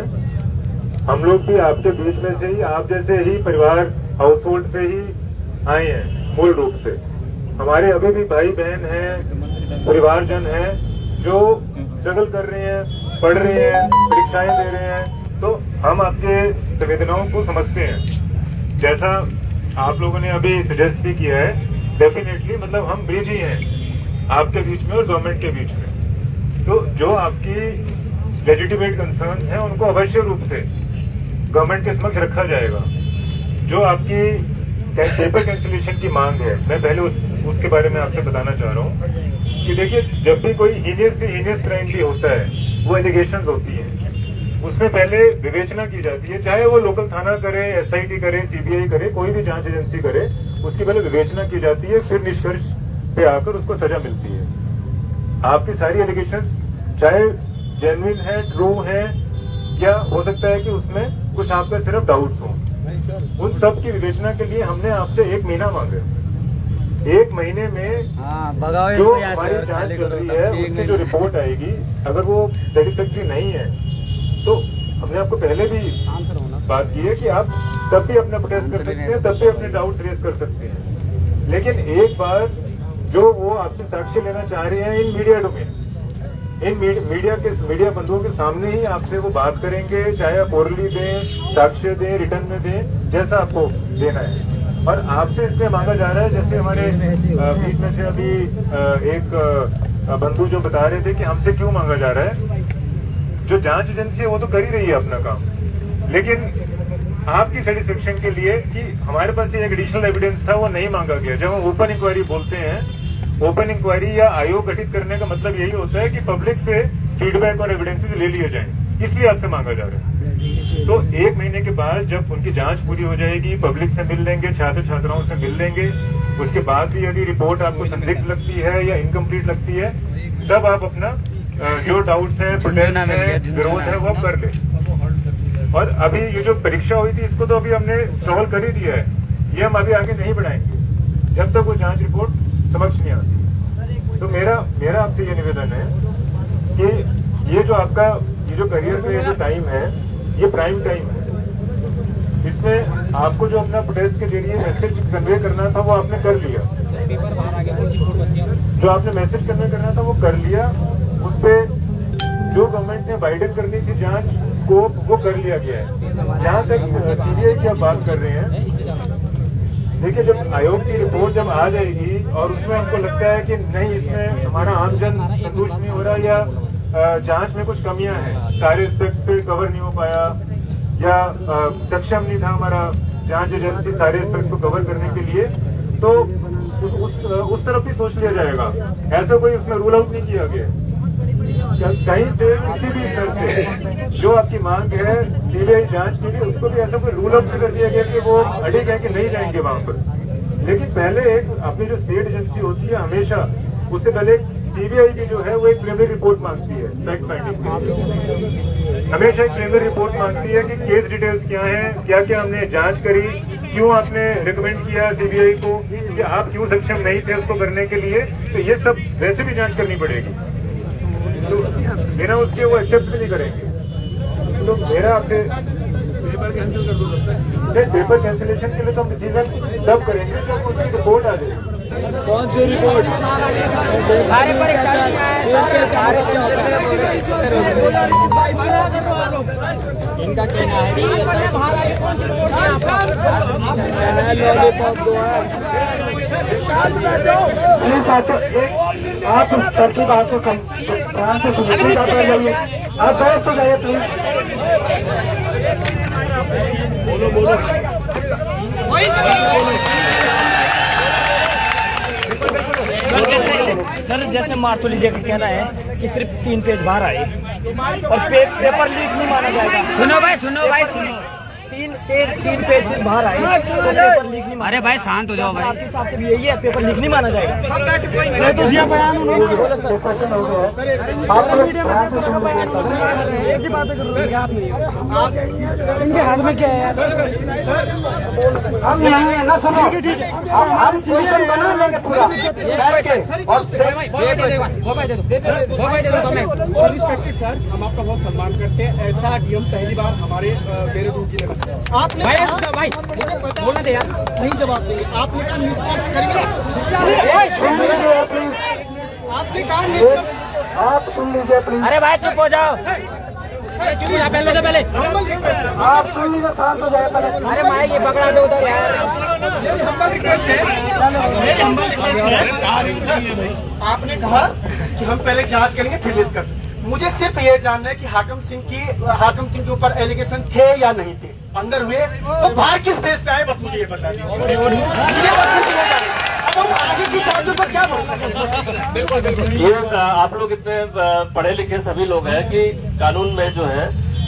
हम लोग भी आपके बीच में से ही, आप जैसे ही परिवार हाउस होल्ड से ही आए हैं। मूल रूप से हमारे अभी भी भाई बहन हैं, परिवारजन हैं जो स्ट्रगल कर रहे हैं, पढ़ रहे हैं, परीक्षाएं दे रहे हैं। तो हम आपके संवेदनाओं को समझते हैं। जैसा आप लोगों ने अभी सजेस्ट भी किया है, डेफिनेटली मतलब हम ब्रिज ही हैं आपके बीच में और गवर्नमेंट के बीच में। तो जो आपकी लेजिटिमेट कंसर्न है उनको अवश्य रूप से गवर्नमेंट के समक्ष रखा जाएगा। जो आपकी पेपर कैंसिलेशन की मांग है, मैं पहले उसके बारे में आपसे बताना चाह रहा हूँ कि देखिए, जब भी कोई हीनियस से हीनियस क्राइम भी होता है, वो एलिगेशंस होती हैं, उसमें पहले विवेचना की जाती है। चाहे वो लोकल थाना करे, एसआईटी करे, सीबीआई करे, कोई भी जांच एजेंसी करे, उसकी पहले विवेचना की जाती है, फिर निष्कर्ष पे आकर उसको सजा मिलती है। आपकी सारी एलिगेशंस चाहे जेन्युइन है, ट्रू है, या हो सकता है कि उसमें कुछ आपका सिर्फ डाउट्स हो, उन सब की विवेचना के लिए हमने आपसे 1 महीना मांगा। 1 महीने में जो हमारी जांच चल रही है, उसकी जो रिपोर्ट आएगी, अगर वो सेटिस्फैक्ट्री नहीं है तो हमने आपको पहले भी बात की है कि आप तब भी अपना प्रोटेस्ट कर सकते हैं, तब भी अपने डाउट्स रेज कर सकते हैं। लेकिन एक बार जो वो आपसे साक्ष्य लेना चाह रहे हैं इन मीडिया डोमेन, इन मीडिया बंधुओं के सामने ही आपसे वो बात करेंगे, चाहे आप ओरली दें, साक्ष्य दें, रिटर्न में दें, जैसा आपको देना है। और आपसे इसलिए मांगा जा रहा है, जैसे हमारे बीच में से अभी एक बंधु जो बता रहे थे कि हमसे क्यों मांगा जा रहा है। जो जांच एजेंसी है वो तो कर ही रही है अपना काम, लेकिन आपकी सेटिस्फेक्शन के लिए कि हमारे पास एक एडिशनल एविडेंस था, वो नहीं मांगा गया। जब हम ओपन इंक्वायरी बोलते हैं, ओपन इंक्वायरी या आयोग गठित करने का मतलब यही होता है कि पब्लिक से फीडबैक और एविडेंसेस ले लिए जाएं, इसलिए आपसे मांगा जा रहा है। तो 1 महीने के बाद जब उनकी जांच पूरी हो जाएगी, पब्लिक से मिल लेंगे, छात्र छात्राओं से मिल लेंगे, उसके बाद भी यदि रिपोर्ट आपको संदिग्ध लगती है या इनकम्प्लीट लगती है, तब आप अपना जो डाउट्स है, प्रोटेस्ट है, विरोध है, वो कर ले। और अभी ये जो परीक्षा हुई थी, इसको तो अभी हमने स्टॉल कर ही दिया है, ये हम अभी आगे नहीं बढ़ाएंगे जब तक वो जांच रिपोर्ट समक्ष नहीं आती। तो मेरा आपसे ये निवेदन है कि ये जो आपका ये जो करियर का ये जो टाइम है, ये प्राइम टाइम है। इसमें आपको जो अपना प्रोटेस्ट के जरिए मैसेज कन्वे करना था वो आपने कर लिया, जो आपने मैसेज कन्वे करना था वो कर लिया। उस पर जो गवर्नमेंट ने वाइडन करनी थी जांच स्कोप, वो कर लिया गया है। जहां तक सीबीआई की आप बात कर रहे हैं, देखिए जब आयोग की रिपोर्ट जब आ जाएगी और उसमें हमको लगता है कि नहीं, इसमें हमारा आमजन संतुष्ट नहीं हो रहा या जांच में कुछ कमियां हैं, सारे एस्पेक्ट्स पे कवर नहीं हो पाया या सक्षम नहीं था हमारा जांच एजेंसी सारे एस्पेक्ट्स को कवर करने के लिए, तो उस तरफ भी सोच लिया जाएगा। ऐसा कोई उसमें रूल आउट नहीं किया गया। कहीं से किसी भी स्तर से जो आपकी मांग है सीबीआई जांच के लिए, उसको भी ऐसा कोई रूल आउट कर दिया गया कि वो अड़िग है कि नहीं रहेंगे वहां पर। लेकिन पहले एक अपनी जो स्टेट एजेंसी होती है हमेशा उससे पहले सीबीआई की जो है वो एक प्रीलिमिनरी रिपोर्ट मांगती है फैक्ट फाइंडिंग के लिए। हमेशा एक प्रीलिमिनरी रिपोर्ट मांगती है कि केस डिटेल्स क्या हैं, क्या क्या हमने जांच करी, क्यों आपने रिकमेंड किया सीबीआई को कि आप क्यों सक्षम नहीं थे उसको करने के लिए। तो ये सब वैसे भी जांच करनी पड़ेगी, तो बिना उसके वो एक्सेप्ट भी नहीं करेंगे। तो मेरा आपसे पेपर कैंसिलेशन के लिए तो हम डिसीजन तब करेंगे जब उनकी रिपोर्ट आ जाए। कौन सी रिपोर्ट? सारे इनका कहना है आप सर की बात को ध्यान से सुनिए, जाइए आप बैठ तो जाइए प्लीज। बोलो सर जैसे मार्तोली जी का कहना है कि सिर्फ 3 पेज बाहर आए और पेपर लीक नहीं माना जाएगा। सुनो भाई सुनो, 3 पेज बाहर आए तो पेपर लीक नहीं। अरे भाई शांत हो जाओ भाई, आपके हिसाब से भी यही है, पेपर लीक नहीं माना जाएगा। तो दिया बयान उन्होंने, इनके हाथ में क्या है? हम नहीं है ना, सुनो हम क्वेश्चन बना लेंगे पूरा बैठ के और रिस्पेक्टेड सर, हम आपका बहुत सम्मान करते हैं। ऐसा नियम पहली बार हमारे देहरादून जिले में आपने भाई बोलना दे यार, सही जवाब देंगे। आपने कहा निष्कर्ष करेंगे, आपने कहा निष्कर्ष, आप सुन लीजिए प्लीज। अरे भाई चुप हो जाओ, पहले आप सुन लीजिए, शांत हो जाए पहले। अरे भाई ये पकड़ा दो उधर यार। मेरी हम्बल रिक्वेस्ट है, आपने कहा कि हम पहले जांच करेंगे फिर डिस्कस। मुझे सिर्फ ये जानना है कि हाकिम सिंह के ऊपर एलिगेशन थे या नहीं थे, अंदर हुए तो बाहर किस बेस पे आए, बस मुझे ये बता दीजिए। अब हम आगे की बातों पर क्या बोल ये आप लोग इतने पढ़े लिखे सभी लोग हैं कि कानून में जो है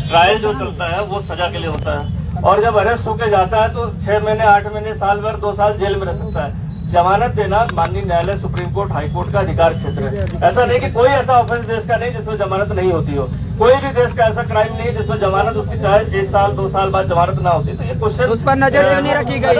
ट्रायल जो चलता है वो सजा के लिए होता है, और जब अरेस्ट होके जाता है तो 6 महीने 8 महीने साल भर 2 साल जेल में रह सकता है। जमानत देना माननीय न्यायालय, सुप्रीम कोर्ट, हाई कोर्ट का अधिकार क्षेत्र है। ऐसा नहीं कि कोई ऐसा ऑफेंस देश का नहीं जिसमें जमानत नहीं होती हो, कोई भी देश का ऐसा क्राइम नहीं है जिसमें जमानत उसकी चाहे 1 साल 2 साल बाद जमानत ना होती। तो ये क्वेश्चन उस पर नजर क्यों नहीं रखी गई?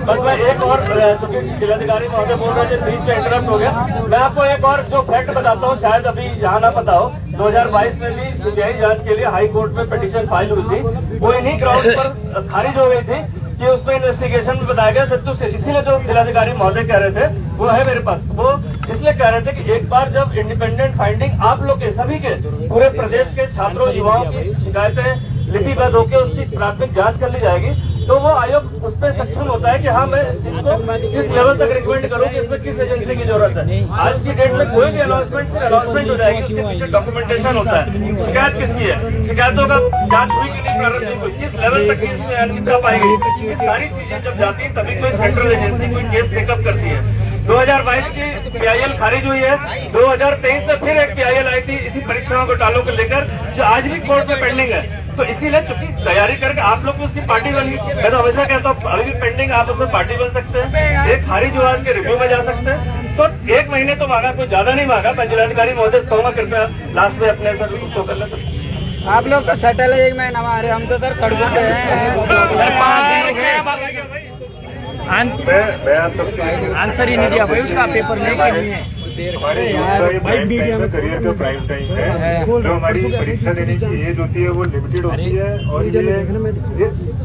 बस मैं एक और जिलाधिकारी महोदय बोल रहे थे, बीच में इंटरप्ट हो गया। मैं आपको एक और जो फैक्ट बताता हूँ, शायद अभी यहाँ ना पता हो, 2022 में भी सीबीआई जांच के लिए हाई कोर्ट में पिटीशन फाइल हुई थी, वो इन्हीं ग्राउंड पर खारिज हो गई थी कि उसमें इन्वेस्टिगेशन में बताया गया सत्तू से। इसीलिए जो जिलाधिकारी महोदय कह रहे थे वो है मेरे पास, वो इसलिए कह रहे थे कि एक बार जब इंडिपेंडेंट फाइंडिंग आप लोग के सभी के पूरे प्रदेश के छात्रों युवाओं की शिकायतें लिपिबद्ध होकर उसकी प्राथमिक जांच कर ली जाएगी, तो वो आयोग उस पर सक्षम होता है कि हाँ मैं इस चीज को किस लेवल तक रिकमेंड करूँ कि इसमें किस एजेंसी की जरूरत है। आज की डेट में कोई भी अनाउंसमेंट हो जाएगी, उसके पीछे डॉक्यूमेंटेशन होता है। शिकायत किसकी है, शिकायतों का जांच हुई कि नहीं, प्रारंभिक हुई, किस लेवल तक इसमें अनिश्चितता पाई गई, ये सारी चीजें जब जाती है तभी कोई सेंट्रल एजेंसी कोई केस टेकअप करती है। 2022 की PIL खारिज हुई है, 2023 में फिर एक PIL आई थी इसी परीक्षाओं घोटालों को लेकर, जो आज भी कोर्ट में पेंडिंग है। तो इसीलिए चूंकि तैयारी करके आप लोग उसकी पार्टी बनी, मैं तो हमेशा कहता हूँ अभी भी पेंडिंग, आप उसमें पार्टी बन सकते हैं, एक खारिज हुआ के रिव्यू में जा सकते हैं। तो 1 महीने तो मांगा, कोई ज्यादा नहीं मांगा। मैं जिलाधिकारी महोदय से कहूंगा कृपया लास्ट में अपने सर उसको कर लेते। आप लोग तो सेटल है 1 महीना हमारे, हम तो सर सड़कों पे मैं आप सबसे आंसर ही नहीं दिया भाई, उसका पेपर नहीं है। हमारे करियर का प्राइम टाइम है, जो हमारी परीक्षा देने की एज होती है वो लिमिटेड होती है, और ये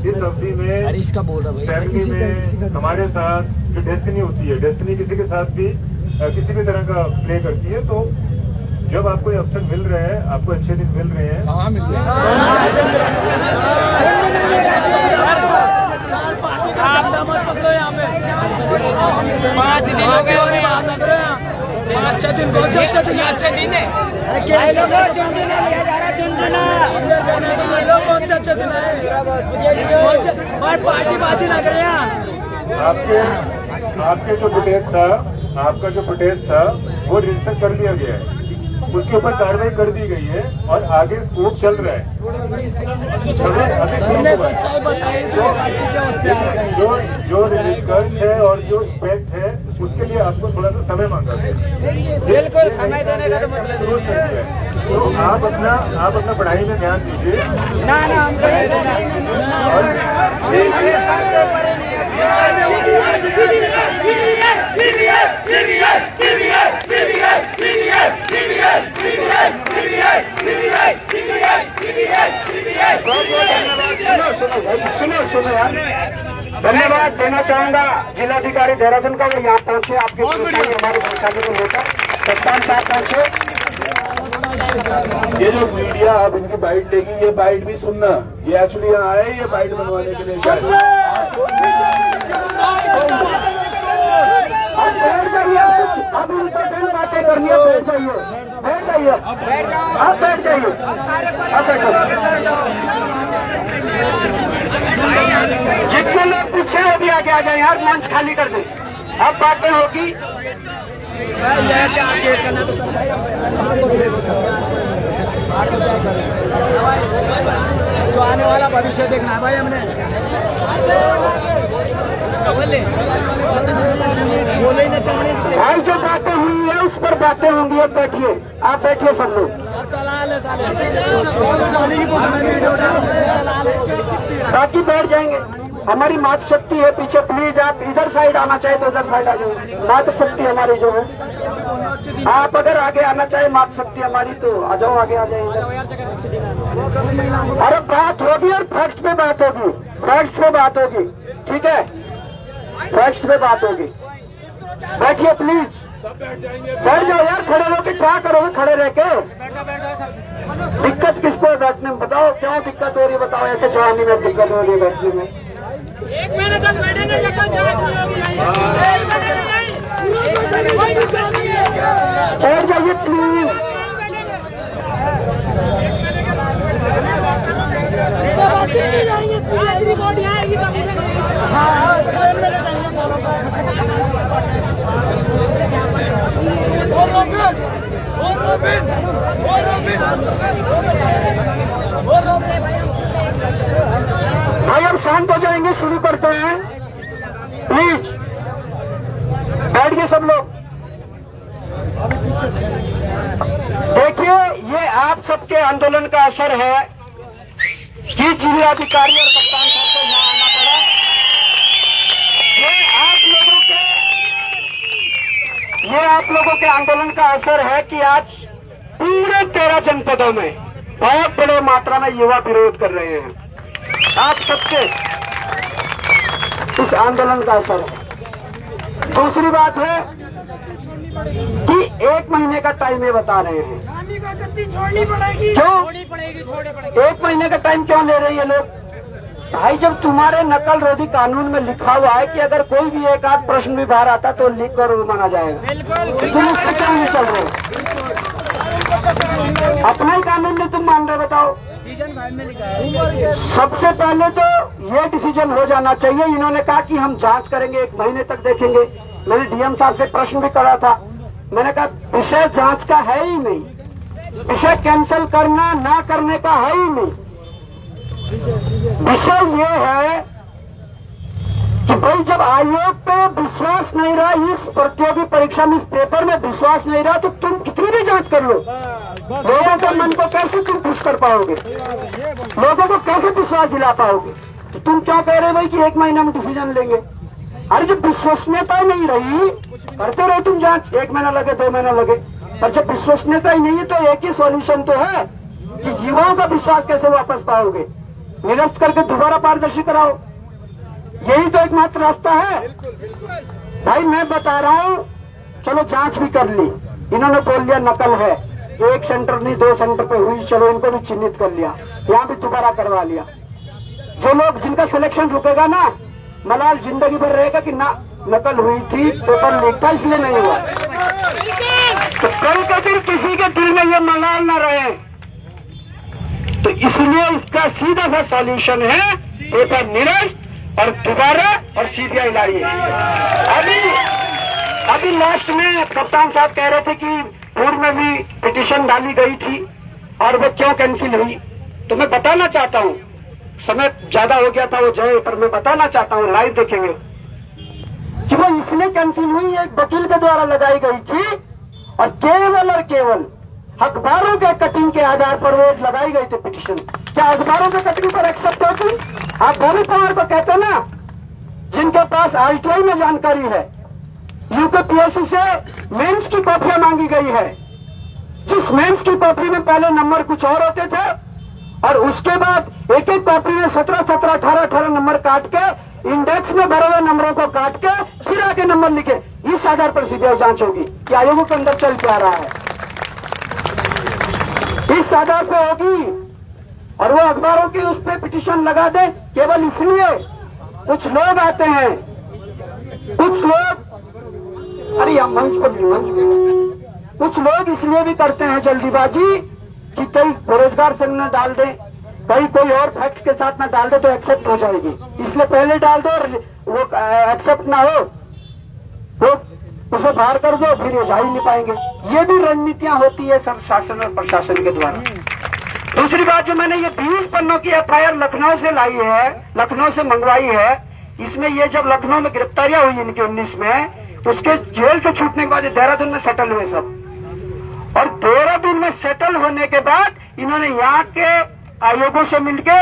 इस अवधि में इसका बोल रहा भाई फैमिली में हमारे साथ जो डेस्टिनी होती है, डेस्टिनी किसी के साथ भी किसी भी तरह का प्ले करती है। तो जब आपको ये अवसर मिल रहे हैं, आपको अच्छे दिन मिल रहे हैं, कहाँ मिल रहे हैं? 5 दिन हो गए और बात लग रहे हैं। 5 दिन कौन सा अच्छा दिन? अच्छा दिन है, कौन सा अच्छा दिन है? पार्टी बाजी लग रहे हैं। आपके जो फुटेज था, आपका जो फुटेज था वो रजिस्टर कर लिया गया है। उसके ऊपर कार्रवाई कर दी गई है और आगे स्कोप चल रहा है। जो निष्कर्ष है और जो इम्पैक्ट है उसके लिए आपको थोड़ा सा समय मांगा है। बिल्कुल समय देने का तो मतलब है। तो आप अपना पढ़ाई में ध्यान दीजिए। ना हमको सुनो यार, धन्यवाद देना चाहूंगा जिलाधिकारी देहरादून का, वो यहाँ पहुंचे, आपकी परेशानी हमारी परेशानी को लेकर कप्तान साहब पहुंचे। ये जो मीडिया अब इनकी बाइट लेगी, ये बाइट भी सुनना, ये एक्चुअली यहाँ आए ये बाइट बनवाने के लिए शायद। अब इम्पोर्टेंट बातें करनी है, बैठ जाइए, आप बैठ जाइए, आप बैठो। जितने लोग पीछे हो भी आगे आ जाए यार, मंच खाली कर दे, अब बातें होगी। जो आने वाला भविष्य देखना है भाई हमने। भाई जो बातें हुई है उस पर बातें होंगी, अब बैठिए, आप बैठिए सब लोग, बाकी बैठ जाएंगे। हमारी मातृ शक्ति है पीछे, प्लीज आप इधर साइड आना चाहे तो इधर साइड आ जाओ। मातृ शक्ति हमारी जो है, आप अगर आगे आना चाहे मातृ शक्ति हमारी तो आ जाओ, आगे आ जाएंगे। अरे बात होगी और फैक्ट्स पे बात होगी, फैक्ट्स पे बात होगी, ठीक है, फैक्ट्स पे बात होगी। बैठिए प्लीज, बैठ जाओ यार, खड़े होके क्या करोगे खड़े रह के? दिक्कत किसको है बैठने में, बताओ क्यों दिक्कत हो रही है, बताओ। ऐसे जवानी में दिक्कत हो रही है बैठने में। 1 महीने तक बैठेंगे जब तक जांच नहीं होगी। बैठ जाइए प्लीज। रिपोर्ट यहाँ आएगी भाई हम शांत हो जाएंगे, शुरू करते हैं प्लीज, बैठिए सब लोग। देखिए ये आप सबके आंदोलन का असर है कि जिलाधिकारी और कप्तान साहब को यहाँ आना पड़ा। ये आप लोगों के आंदोलन का असर है कि आज पूरे 13 जनपदों में बहुत बड़े मात्रा में युवा विरोध कर रहे हैं। आप सबके इस आंदोलन का असर है। दूसरी बात है कि 1 महीने का टाइम ये बता रहे हैं। छोड़नी पड़ेगी, क्यों 1 महीने का टाइम क्यों ले रहे हैं ये लोग? भाई जब तुम्हारे नकल रोधी कानून में लिखा हुआ है कि अगर कोई भी एक आध प्रश्न भी बाहर आता तो लिख कर माना जाएगा, तो तुम उस पर क्यों नहीं चल रहे? अपना ही कानून में तुम मान रहे, बताओ। सबसे पहले तो ये डिसीजन हो जाना चाहिए। इन्होंने कहा कि हम जांच करेंगे, 1 महीने तक देखेंगे। मैंने डीएम साहब से प्रश्न भी करा था, मैंने कहा विषय जांच का है ही नहीं, विषय कैंसिल करना ना करने का है ही नहीं। विषय ये है कि भाई जब आयोग पे विश्वास नहीं रहा, इस प्रतियोगी परीक्षा में इस पेपर में विश्वास नहीं रहा, तो तुम कितनी भी जांच कर लो, लोगों के मन को कैसे तुम खुश कर पाओगे, लोगों को कैसे विश्वास दिला पाओगे? तो तुम क्या कह रहे हो भाई कि 1 महीना में डिसीजन लेंगे? अरे जब विश्वसनीयता नहीं रही, करते रहो तुम जांच, 1 महीना लगे 2 महीना लगे, पर जब विश्वसनीयता ही नहीं है तो एक ही सॉल्यूशन तो है कि युवाओं का विश्वास कैसे वापस पाओगे? निरस्त करके दोबारा पारदर्शी कराओ, यही तो एकमात्र रास्ता है। भाई मैं बता रहा हूँ, चलो जांच भी कर ली, इन्होंने बोल दिया नकल है, 1 सेंटर नहीं 2 सेंटर पे हुई, चलो इनको भी चिन्हित कर लिया, यहाँ भी दोबारा करवा लिया। जो लोग जिनका सिलेक्शन रुकेगा ना, मलाल जिंदगी भर रहेगा कि ना नकल हुई थी, पेपर लीक था इसलिए नहीं हुआ। तो कल का दिन किसी के दिल में ये मलाल न रहे, तो इसलिए इसका सीधा सा सॉल्यूशन है पेपर निरस्त और दोबारा और सीबीआई लाइए। अभी लास्ट में कप्तान साहब कह रहे थे कि पूर्व में भी पिटीशन डाली गई थी और वो क्यों कैंसिल हुई, तो मैं बताना चाहता हूँ, समय ज्यादा हो गया था वो जय, पर मैं बताना चाहता हूँ, लाइव देखेंगे कि वो इसलिए कैंसिल हुई, एक वकील के द्वारा लगाई गई थी और केवल अखबारों के कटिंग के आधार पर वो लगाई गई थी पिटीशन। क्या अखबारों के कटिंग पर एक्सेप्ट होती? आप भोली पवार को कहते हैं ना, जिनके पास आईटीआई में जानकारी है, यूपीपीएससी से मेंस की कॉपियां मांगी गई है, जिस मेंस की कॉपी में पहले नंबर कुछ और होते थे और उसके बाद एक एक कॉपी में 17, 18 नंबर काट के इंडेक्स में भरे हुए नंबरों को काट के फिर आगे नंबर लिखे, इस आधार पर सीबीआई जांच होगी कि आयोगों के अंदर चल क्या रहा है, इस आधार पे होगी। और वो अखबारों की उस पर पिटीशन लगा दे केवल इसलिए, कुछ लोग आते हैं, कुछ लोग, अरे यहाँ मंच पर कुछ लोग इसलिए भी करते हैं जल्दीबाजी कि कई बेरोजगार संघ न डाल दे, कहीं कोई और फैक्ट के साथ न डाल दे तो एक्सेप्ट हो जाएगी, इसलिए पहले डाल दो और वो एक्सेप्ट ना हो तो उसे बाहर कर दो, फिर ये जा ही नहीं पाएंगे। ये भी रणनीतियां होती है सब शासन और प्रशासन के द्वारा। दूसरी बात, जो मैंने ये 20 पन्नों की एफआईआर लखनऊ से लाई है, लखनऊ से मंगवाई है, इसमें ये जब लखनऊ में गिरफ्तारियां हुई इनके 19 में, उसके जेल से छूटने के बाद देहरादून में सेटल हुए सब, और देहरादून में सेटल होने के बाद इन्होंने यहाँ के आयोगों से मिलके,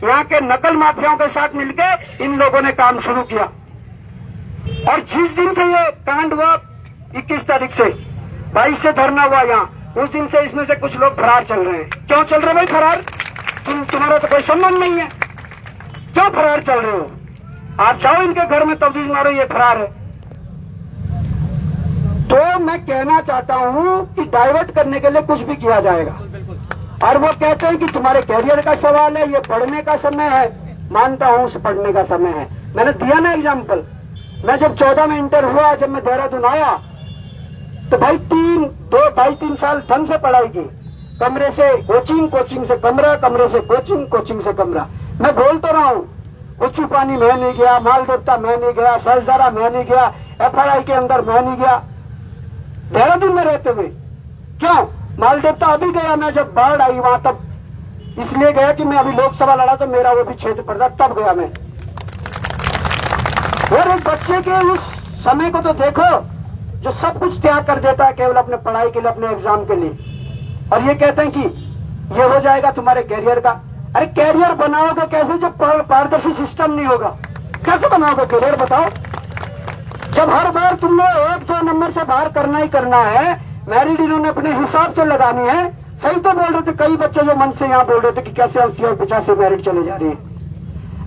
यहाँ के नकल माफियाओं के साथ मिलके इन लोगों ने काम शुरू किया। और जिस दिन से ये कांड हुआ 21 तारीख से 22 से धरना हुआ यहाँ, उस दिन से इसमें से कुछ लोग फरार चल रहे हैं। क्यों चल रहे भाई फरार? तुम्हारा तो कोई संबंध नहीं है, क्यों फरार चल रहे हो? आप जाओ इनके घर में तफ्तीश मारो, ये फरार है। तो मैं कहना चाहता हूं कि डाइवर्ट करने के लिए कुछ भी किया जाएगा, और वो कहते हैं कि तुम्हारे कैरियर का सवाल है, ये पढ़ने का समय है। मानता हूं पढ़ने का समय है, मैंने दिया ना एग्जाम्पल। मैं जब 14 में इंटर हुआ, जब मैं देहरादून आया तो भाई 3 साल ढंग से पढ़ाई की, कमरे से कोचिंग, कोचिंग से कमरा, कमरे से कोचिंग, कोचिंग से कमरा। मैं बोल तो रहा हूं, कुछ पानी में नहीं गया, माल देवता में नहीं गया, सहजदारा में नहीं गया, एफआरआई के अंदर में नहीं गया, देहरादून में रहते हुए। क्यों? माल देवता अभी गया मैं, जब बाढ़ आई वहां, तब इसलिए गया कि मैं अभी लोकसभा लड़ा तो मेरा वो भी क्षेत्र पड़ता, तब गया मैं। और एक बच्चे के उस समय को तो देखो, जो सब कुछ त्याग कर देता है केवल अपने पढ़ाई के लिए, अपने एग्जाम के लिए, और ये कहते हैं कि ये हो जाएगा तुम्हारे कैरियर का। अरे कैरियर बनाओगे कैसे जब पारदर्शी सिस्टम नहीं होगा? कैसे बनाओगे कैरियर बताओ? जब हर बार तुमने 1-2 नंबर से बाहर करना ही करना है, मैरिट इन्होंने अपने हिसाब से लगानी है। सही तो बोल रहे थे कई बच्चे जो मन से यहाँ बोल रहे थे कि कैसे 80 और 85 मैरिट चले जा रही है।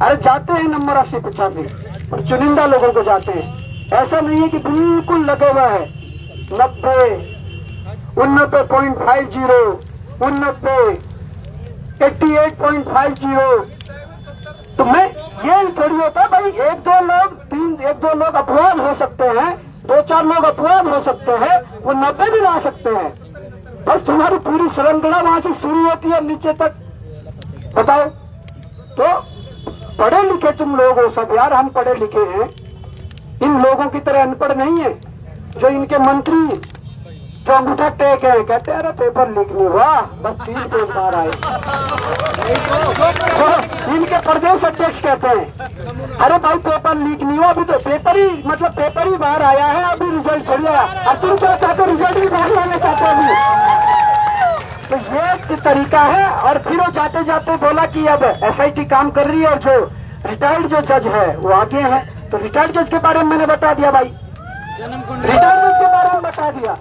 अरे जाते हैं नंबर 80-85, और चुनिंदा लोगों को जाते हैं। ऐसा नहीं है कि बिल्कुल लगे हुए है 90, 89.50, 89, 88.50। तो मैं ये थोड़ी होता भाई, 1-2 लोग अपवाद हो सकते हैं, 2-4 लोग अपवाद हो सकते हैं, वो 90 भी ला सकते हैं। बस तुम्हारी पूरी श्रृंखला वहां से शुरू होती है नीचे तक। बताओ तो पढ़े लिखे तुम लोग हो सब यार, हम पढ़े लिखे हैं, इन लोगों की तरह अनपढ़ नहीं है। जो इनके मंत्री जो अंगूठा टेक है, कहते हैं अरे पेपर लीक नहीं हुआ, बस 3 पेज बाहर आए। तो इनके प्रदेश अध्यक्ष कहते हैं अरे भाई पेपर लीक नहीं हुआ, अभी तो पेपर ही बाहर आया है, अभी रिजल्ट थोड़ी आया। अब तुम क्या चाहते हो? रिजल्ट भी बाहर लाना चाहते हो अभी? तो ये तरीका है। और फिर वो जाते जाते बोला कि अब एसआईटी काम कर रही है, और जो रिटायर्ड जो जज है वो आगे है। तो रिटायर्ड जज के बारे में मैंने बता दिया भाई, रिटायर्ड जज के बारे में बता दिया।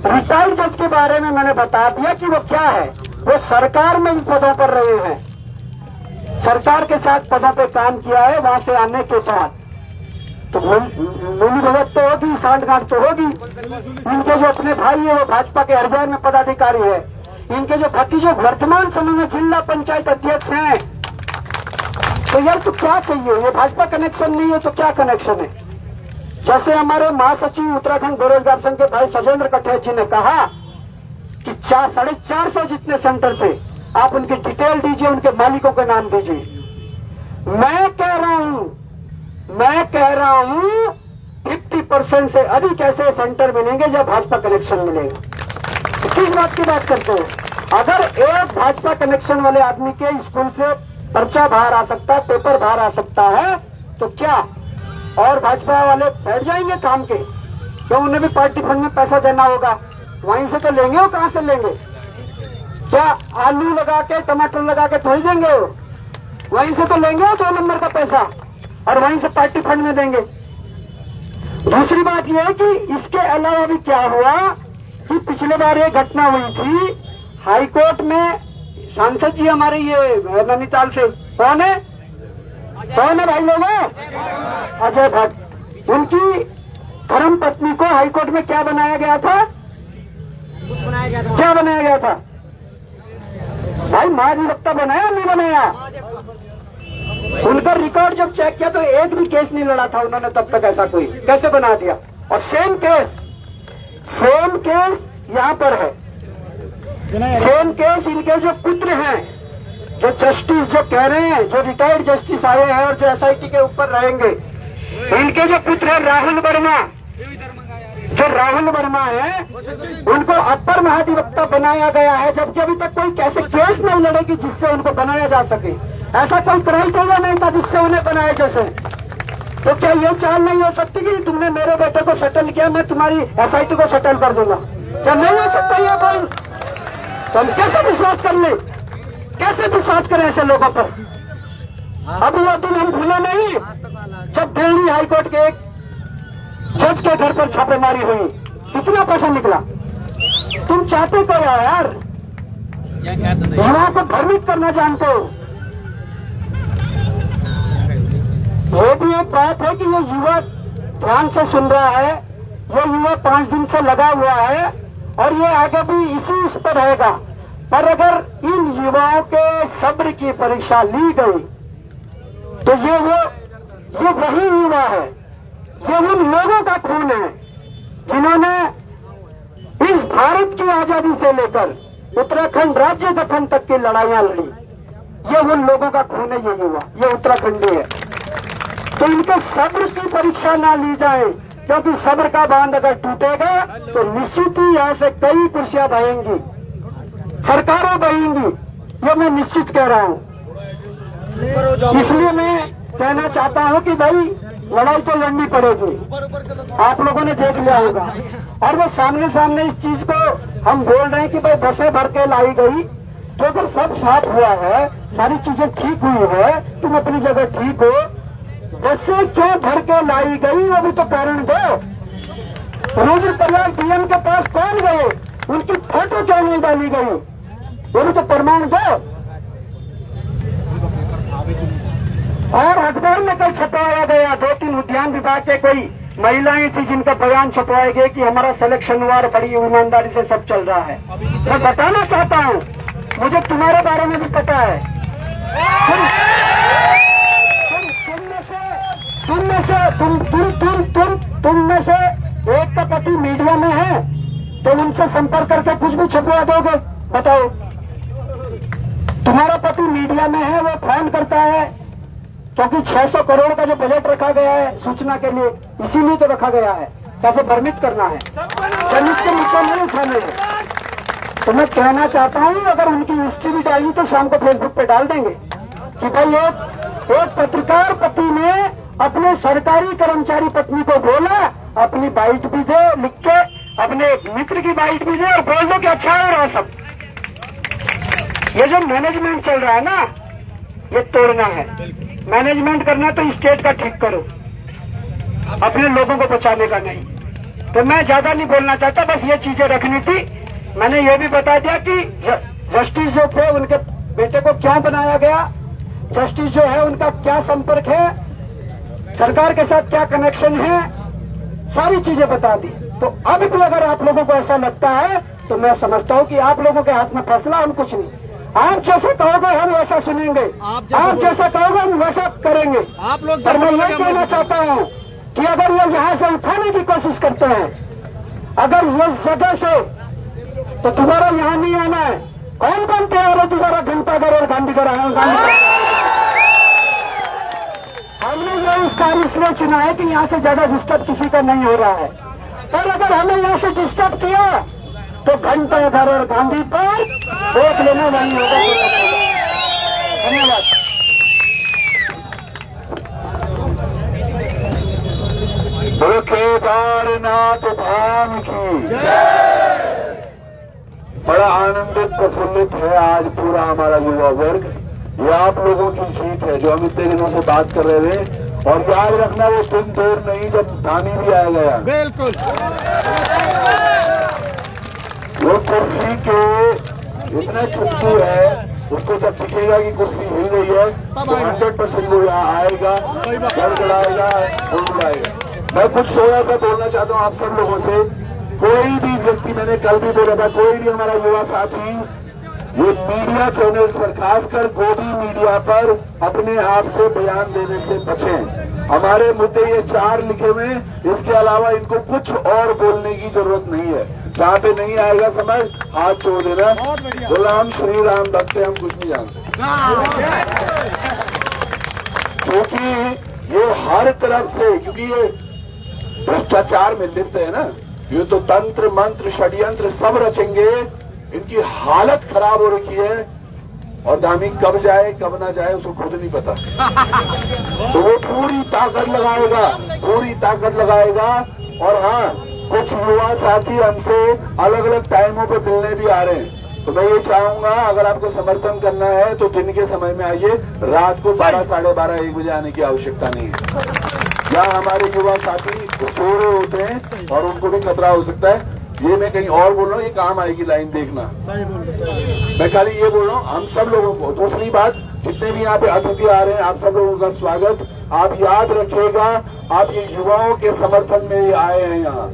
रिटायर्ड जज के बारे में मैंने बता दिया कि वो क्या है। वो सरकार में इन पदों पर रहे हैं, सरकार के साथ पदों पे काम किया है। वहां से आने के बाद तो मिली भगत तो होगी, सांठगांठ तो होगी। इनके जो अपने भाई है वो भाजपा के हरियाणा में पदाधिकारी है। इनके जो भतीजे वर्तमान समय में जिला पंचायत अध्यक्ष हैं। तो यार तो क्या चाहिए? ये भाजपा कनेक्शन नहीं है तो क्या कनेक्शन है? जैसे हमारे महासचिव उत्तराखंड बेरोजगार संघ के भाई सजेंद्र कठेर जी ने कहा कि 450 जितने सेंटर थे, आप उनकी डिटेल दीजिए, उनके मालिकों के नाम दीजिए। मैं कह रहा हूं 50 50% से अधिक ऐसे सेंटर मिलेंगे जब भाजपा कनेक्शन मिलेगा। तो किस बात की बात करते हैं? अगर एक भाजपा कनेक्शन वाले आदमी के स्कूल से पर्चा बाहर आ सकता है, पेपर बाहर आ सकता है, तो क्या और भाजपा वाले बैठ जाएंगे काम के? क्यों? उन्हें भी पार्टी फंड में पैसा देना होगा, वहीं से तो लेंगे। वो कहां से लेंगे? क्या आलू लगा के टमाटर लगा के थोड़ी देंगे? वहीं से तो लेंगे 2 नंबर का पैसा और वहीं से पार्टी फंड में देंगे। दूसरी बात यह है कि इसके अलावा भी क्या हुआ कि पिछले बार ये घटना हुई थी हाईकोर्ट में। सांसद जी हमारे ये नैनीताल से कौन है भाई लोग? अजय भट्ट। उनकी धर्म पत्नी को हाईकोर्ट में क्या बनाया गया था? क्या बनाया गया था भाई? महाधिवक्ता बनाया नहीं बनाया? उनका रिकॉर्ड जब चेक किया तो एक भी केस नहीं लड़ा था उन्होंने तब तक। ऐसा कोई कैसे बना दिया? और सेम केस यहाँ पर है। सेम केस इनके जो पुत्र हैं, जो जस्टिस जो कह रहे हैं, जो रिटायर्ड जस्टिस आए हैं और जो एसआईटी के ऊपर रहेंगे, इनके जो पुत्र है राहुल वर्मा, जो राहुल वर्मा है, उनको अपर महाधिवक्ता बनाया गया है, जबकि अभी तक कोई कैसे केस नहीं लड़ेगी जिससे उनको बनाया जा सके। ऐसा कोई क्राइटेरिया नहीं था जिससे उन्हें बनाया जैसे। तो क्या ये चाल नहीं हो सकती कि तुमने मेरे बेटे को सेटल किया, मैं तुम्हारी एसआईटी को सेटल कर दूंगा? क्या नहीं हो सकता ये कोई? तो हम कैसे विश्वास कर ले? कैसे विश्वास करें ऐसे लोगों पर? अब यह दिन हम भूले नहीं जब दिल्ली हाईकोर्ट के एक जज के घर पर छापेमारी हुई, कितना पैसा निकला? तुम चाहते क्या यार? युवाओं को भ्रमित करना जानते हो। ये भी एक बात है कि ये युवा ध्यान से सुन रहा है, ये युवा 5 दिन से लगा हुआ है और ये आगे भी इसी इस पर रहेगा। पर अगर इन युवाओं के सब्र की परीक्षा ली गई तो ये वही युवा है, ये उन लोगों का खून है जिन्होंने इस भारत की आजादी से लेकर उत्तराखंड राज्य गठन तक की लड़ाइयां लड़ी। ये उन लोगों का खून है, ये युवा, ये उत्तराखंडी है। तो इनके सब्र की परीक्षा ना ली जाए, क्योंकि सब्र का बांध अगर टूटेगा तो निश्चित ही यहाँ से कई कुर्सियां बहेंगी, सरकारें बहेंगी, ये मैं निश्चित कह रहा हूँ। इसलिए मैं कहना चाहता हूँ कि भाई लड़ाई तो लड़नी पड़ेगी। आप लोगों ने देख लिया होगा और वो सामने इस चीज को हम बोल रहे हैं कि भाई बसें भर के लाई गई, तो अगर सब साफ हुआ है, सारी चीजें ठीक हुई है, तुम अपनी जगह ठीक हो, बसें क्यों भर के लाई गई वो भी तो कारण दो। रुद्रप्रयाग डीएम के पास कौन गए, उनकी फोटो क्यों नहीं डाली गई, वो भी तो प्रमाण दो। और अखबार में कल छपवाया गया, 2-3 उद्यान विभाग के कोई महिलाएं थी जिनका बयान छपवाए गए कि हमारा सिलेक्शन हुआ और बड़ी ईमानदारी से सब चल रहा है। मैं बताना चाहता हूं, मुझे तुम्हारे बारे में भी पता है। तुम में से एक का पति मीडिया में है, तो उनसे संपर्क करके कुछ भी छपवा दोगे? बताओ। तुम्हारा पति मीडिया में है, वो फोन करता है क्योंकि 600 करोड़ का जो बजट रखा गया है सूचना के लिए, इसीलिए तो रखा गया है, कैसे भ्रमित करना है, जनित के मुद्दे नहीं उठाने हैं। तो मैं कहना चाहता हूँ अगर उनकी हिस्ट्री भी डाली तो शाम को फेसबुक पे डाल देंगे कि भाई एक पत्रकार पति ने अपने सरकारी कर्मचारी पत्नी को बोला, अपनी बाइट भी दे लिख के, अपने मित्र की बाइट भी दे और बोल दो कि अच्छा हो रहा सब। ये जो मैनेजमेंट चल रहा है ना, ये तोड़ना है। मैनेजमेंट करना तो स्टेट का ठीक करो, अपने लोगों को बचाने का नहीं। तो मैं ज्यादा नहीं बोलना चाहता, बस ये चीजें रखनी थी। मैंने ये भी बता दिया कि जस्टिस जो थे उनके बेटे को क्यों बनाया गया, जस्टिस जो है उनका क्या संपर्क है, सरकार के साथ क्या कनेक्शन है, सारी चीजें बता दी। तो अब भी अगर आप लोगों को ऐसा लगता है तो मैं समझता हूं कि आप लोगों के हाथ में फैसला, हम कुछ नहीं। आप जैसा कहोगे हम वैसा सुनेंगे, आप जैसा कहोगे हम वैसा करेंगे। आप लोग और मैं ये कहना चाहता हूँ कि अगर ये यहाँ से उठाने की कोशिश करते हैं, अगर ये जगह से, तो दोबारा यहाँ नहीं आना है। कौन कौन तैयार है दोबारा घंटाघर और गांधीघर आना? हमने यही इस कार्य इसलिए चुना है कि यहाँ से ज्यादा डिस्टर्ब किसी का नहीं हो रहा है। और अगर हमें यहाँ से डिस्टर्ब किया तो घंटा घर और गांधी पर वोट लेना नहीं होगा। धन्यवाद। बोलो केदारनाथ धाम की। बड़ा आनंदित प्रफुल्लित है आज पूरा हमारा युवा वर्ग। ये आप लोगों की जीत है जो हम इतने दिनों से बात कर रहे थे। और याद रखना वो दिन दूर नहीं जब धामी भी आएगा यार। बिल्कुल। वो कुर्सी के इतना चुटकी है, उसको जब दिखेगा कि कुर्सी हिल गई है तो 100% वो यहाँ आएगा, गड़गड़ाएगा, उड़ाएगा। मैं कुछ थोड़ा सा बोलना चाहता हूँ आप सब लोगों से। कोई भी व्यक्ति, मैंने कल भी बोला था, कोई भी हमारा युवा साथी ये मीडिया चैनल्स पर, खासकर गोदी मीडिया पर अपने आप से बयान देने से बचें। हमारे मुद्दे ये 4 लिखे हुए, इसके अलावा इनको कुछ और बोलने की जरूरत नहीं है। जहाँ पे नहीं आएगा समझ, हाथ छोड़ देना, बोला हम श्री राम भक्त हैं, हम कुछ नहीं जानते। क्योंकि ये हर तरफ से, क्योंकि ये भ्रष्टाचार में लिप्त है ना, ये तो तंत्र मंत्र षड्यंत्र सब रचेंगे। इनकी हालत खराब हो रखी है और धामी कब जाए कब ना जाए उसको खुद नहीं पता। तो वो पूरी ताकत लगाएगा, पूरी ताकत लगाएगा। और हाँ, कुछ युवा साथी हमसे अलग अलग टाइमों पे मिलने भी आ रहे हैं। तो मैं ये चाहूंगा अगर आपको समर्थन करना है तो दिन के समय में आइए, रात को 12, साढ़े 12, 1 बजे आने की आवश्यकता नहीं है। यहाँ हमारे युवा साथी सो रहे होते हैं और उनको भी खतरा हो सकता है। ये मैं कहीं और बोल रहा हूँ, ये काम आएगी लाइन, देखना। मैं खाली ये बोल रहा हूँ हम सब लोगों को। दूसरी बात, जितने भी यहाँ पे अतिथि आ रहे हैं आप सब लोगों का स्वागत। आप याद रखिएगा, आप ये युवाओं के समर्थन में ही आए हैं। यहाँ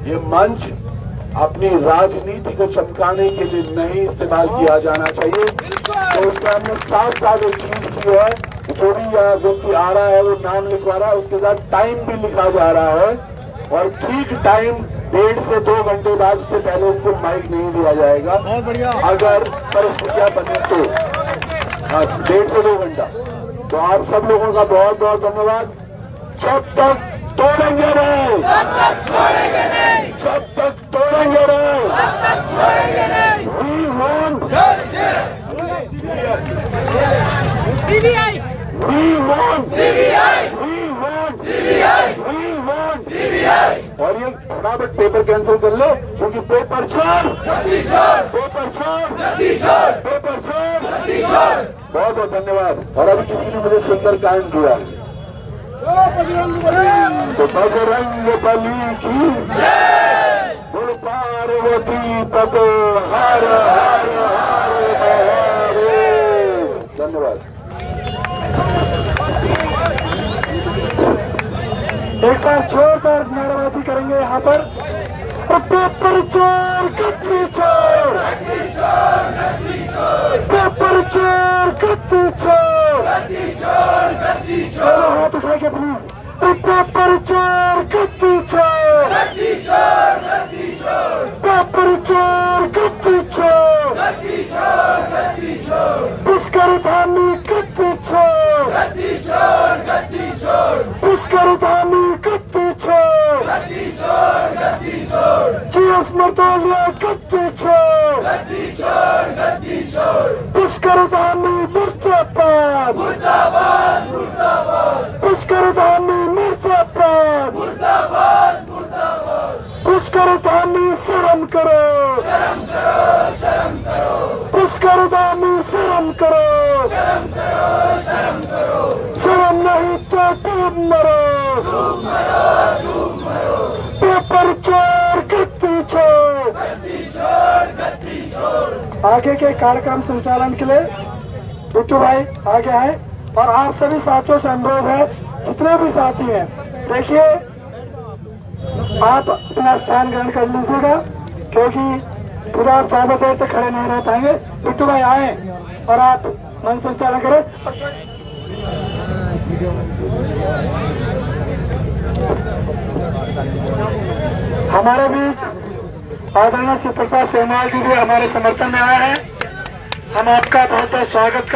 ये मंच अपनी राजनीति को चमकाने के लिए नहीं इस्तेमाल किया जाना चाहिए। तो उसमें हमने साथ साथ एक चीज की है, जो भी यहाँ व्यक्ति आ रहा है वो नाम लिखवा रहा है, उसके साथ टाइम भी लिखा जा रहा है। और ठीक टाइम 1.5 से 2 घंटे बाद, उससे पहले उनको माइक नहीं दिया जाएगा अगर परिस्थितियां बने तो। हाँ, 1.5 से 2 घंटा। तो आप सब लोगों का बहुत बहुत धन्यवाद। जब तक तोड़ेंगे नहीं, जब तक तोड़ेंगे नहीं, we want CBI, we want CBI, we want CBI, we want CBI। और ये फटाफट पेपर कैंसिल कर लो, क्योंकि पेपर छोड़, पेपर छोड़, पेपर छोड़। बहुत बहुत धन्यवाद। और अभी किसी ने मुझे सुंदर कांड किया, तो बजरंग बली की बोल, पार्वती पते हर हर हर महादेव। धन्यवाद। एक बार जोरदार नारेबाजी करेंगे यहाँ पर। पेपर चोर, कत्ती चोर, पेपर चोर, कत्ती चोर। हाथ उठा के प्लीज। पेपर चोर, कत्ती चोर, पेपर चोर, कत्ती चोर, पुष्कर धामी कत्ती चोर, पुष्कर धामी कत्ती चोर, जीएस मर्दोलिया कत्ती चोर, पुष्कर धामी मुर्दाबाद, पुष्कर धामी मुर्दाबाद, पुष्कर धामी शर्म करो, पुष्कर धामी शर्म करो, शर्म नहीं तो डूब मरो, पेपर चोर, कत्ती चोर। आगे के कार्यक्रम संचालन के लिए बिट्टू भाई आगे आए। और आप सभी साथियों से अनुरोध है, जितने भी साथी हैं, देखिए आप अपना स्थान ग्रहण कर लीजिएगा, क्योंकि पूरा आप ज्यादा देर तक खड़े नहीं रह पाएंगे। बिट्टू भाई आए और आप मंच संचालन करें। हमारे बीच आदरणीय श्री प्रसाद सेमवाल जी भी हमारे समर्थन में आए हैं। हम आपका बहुत बहुत स्वागत करते हैं।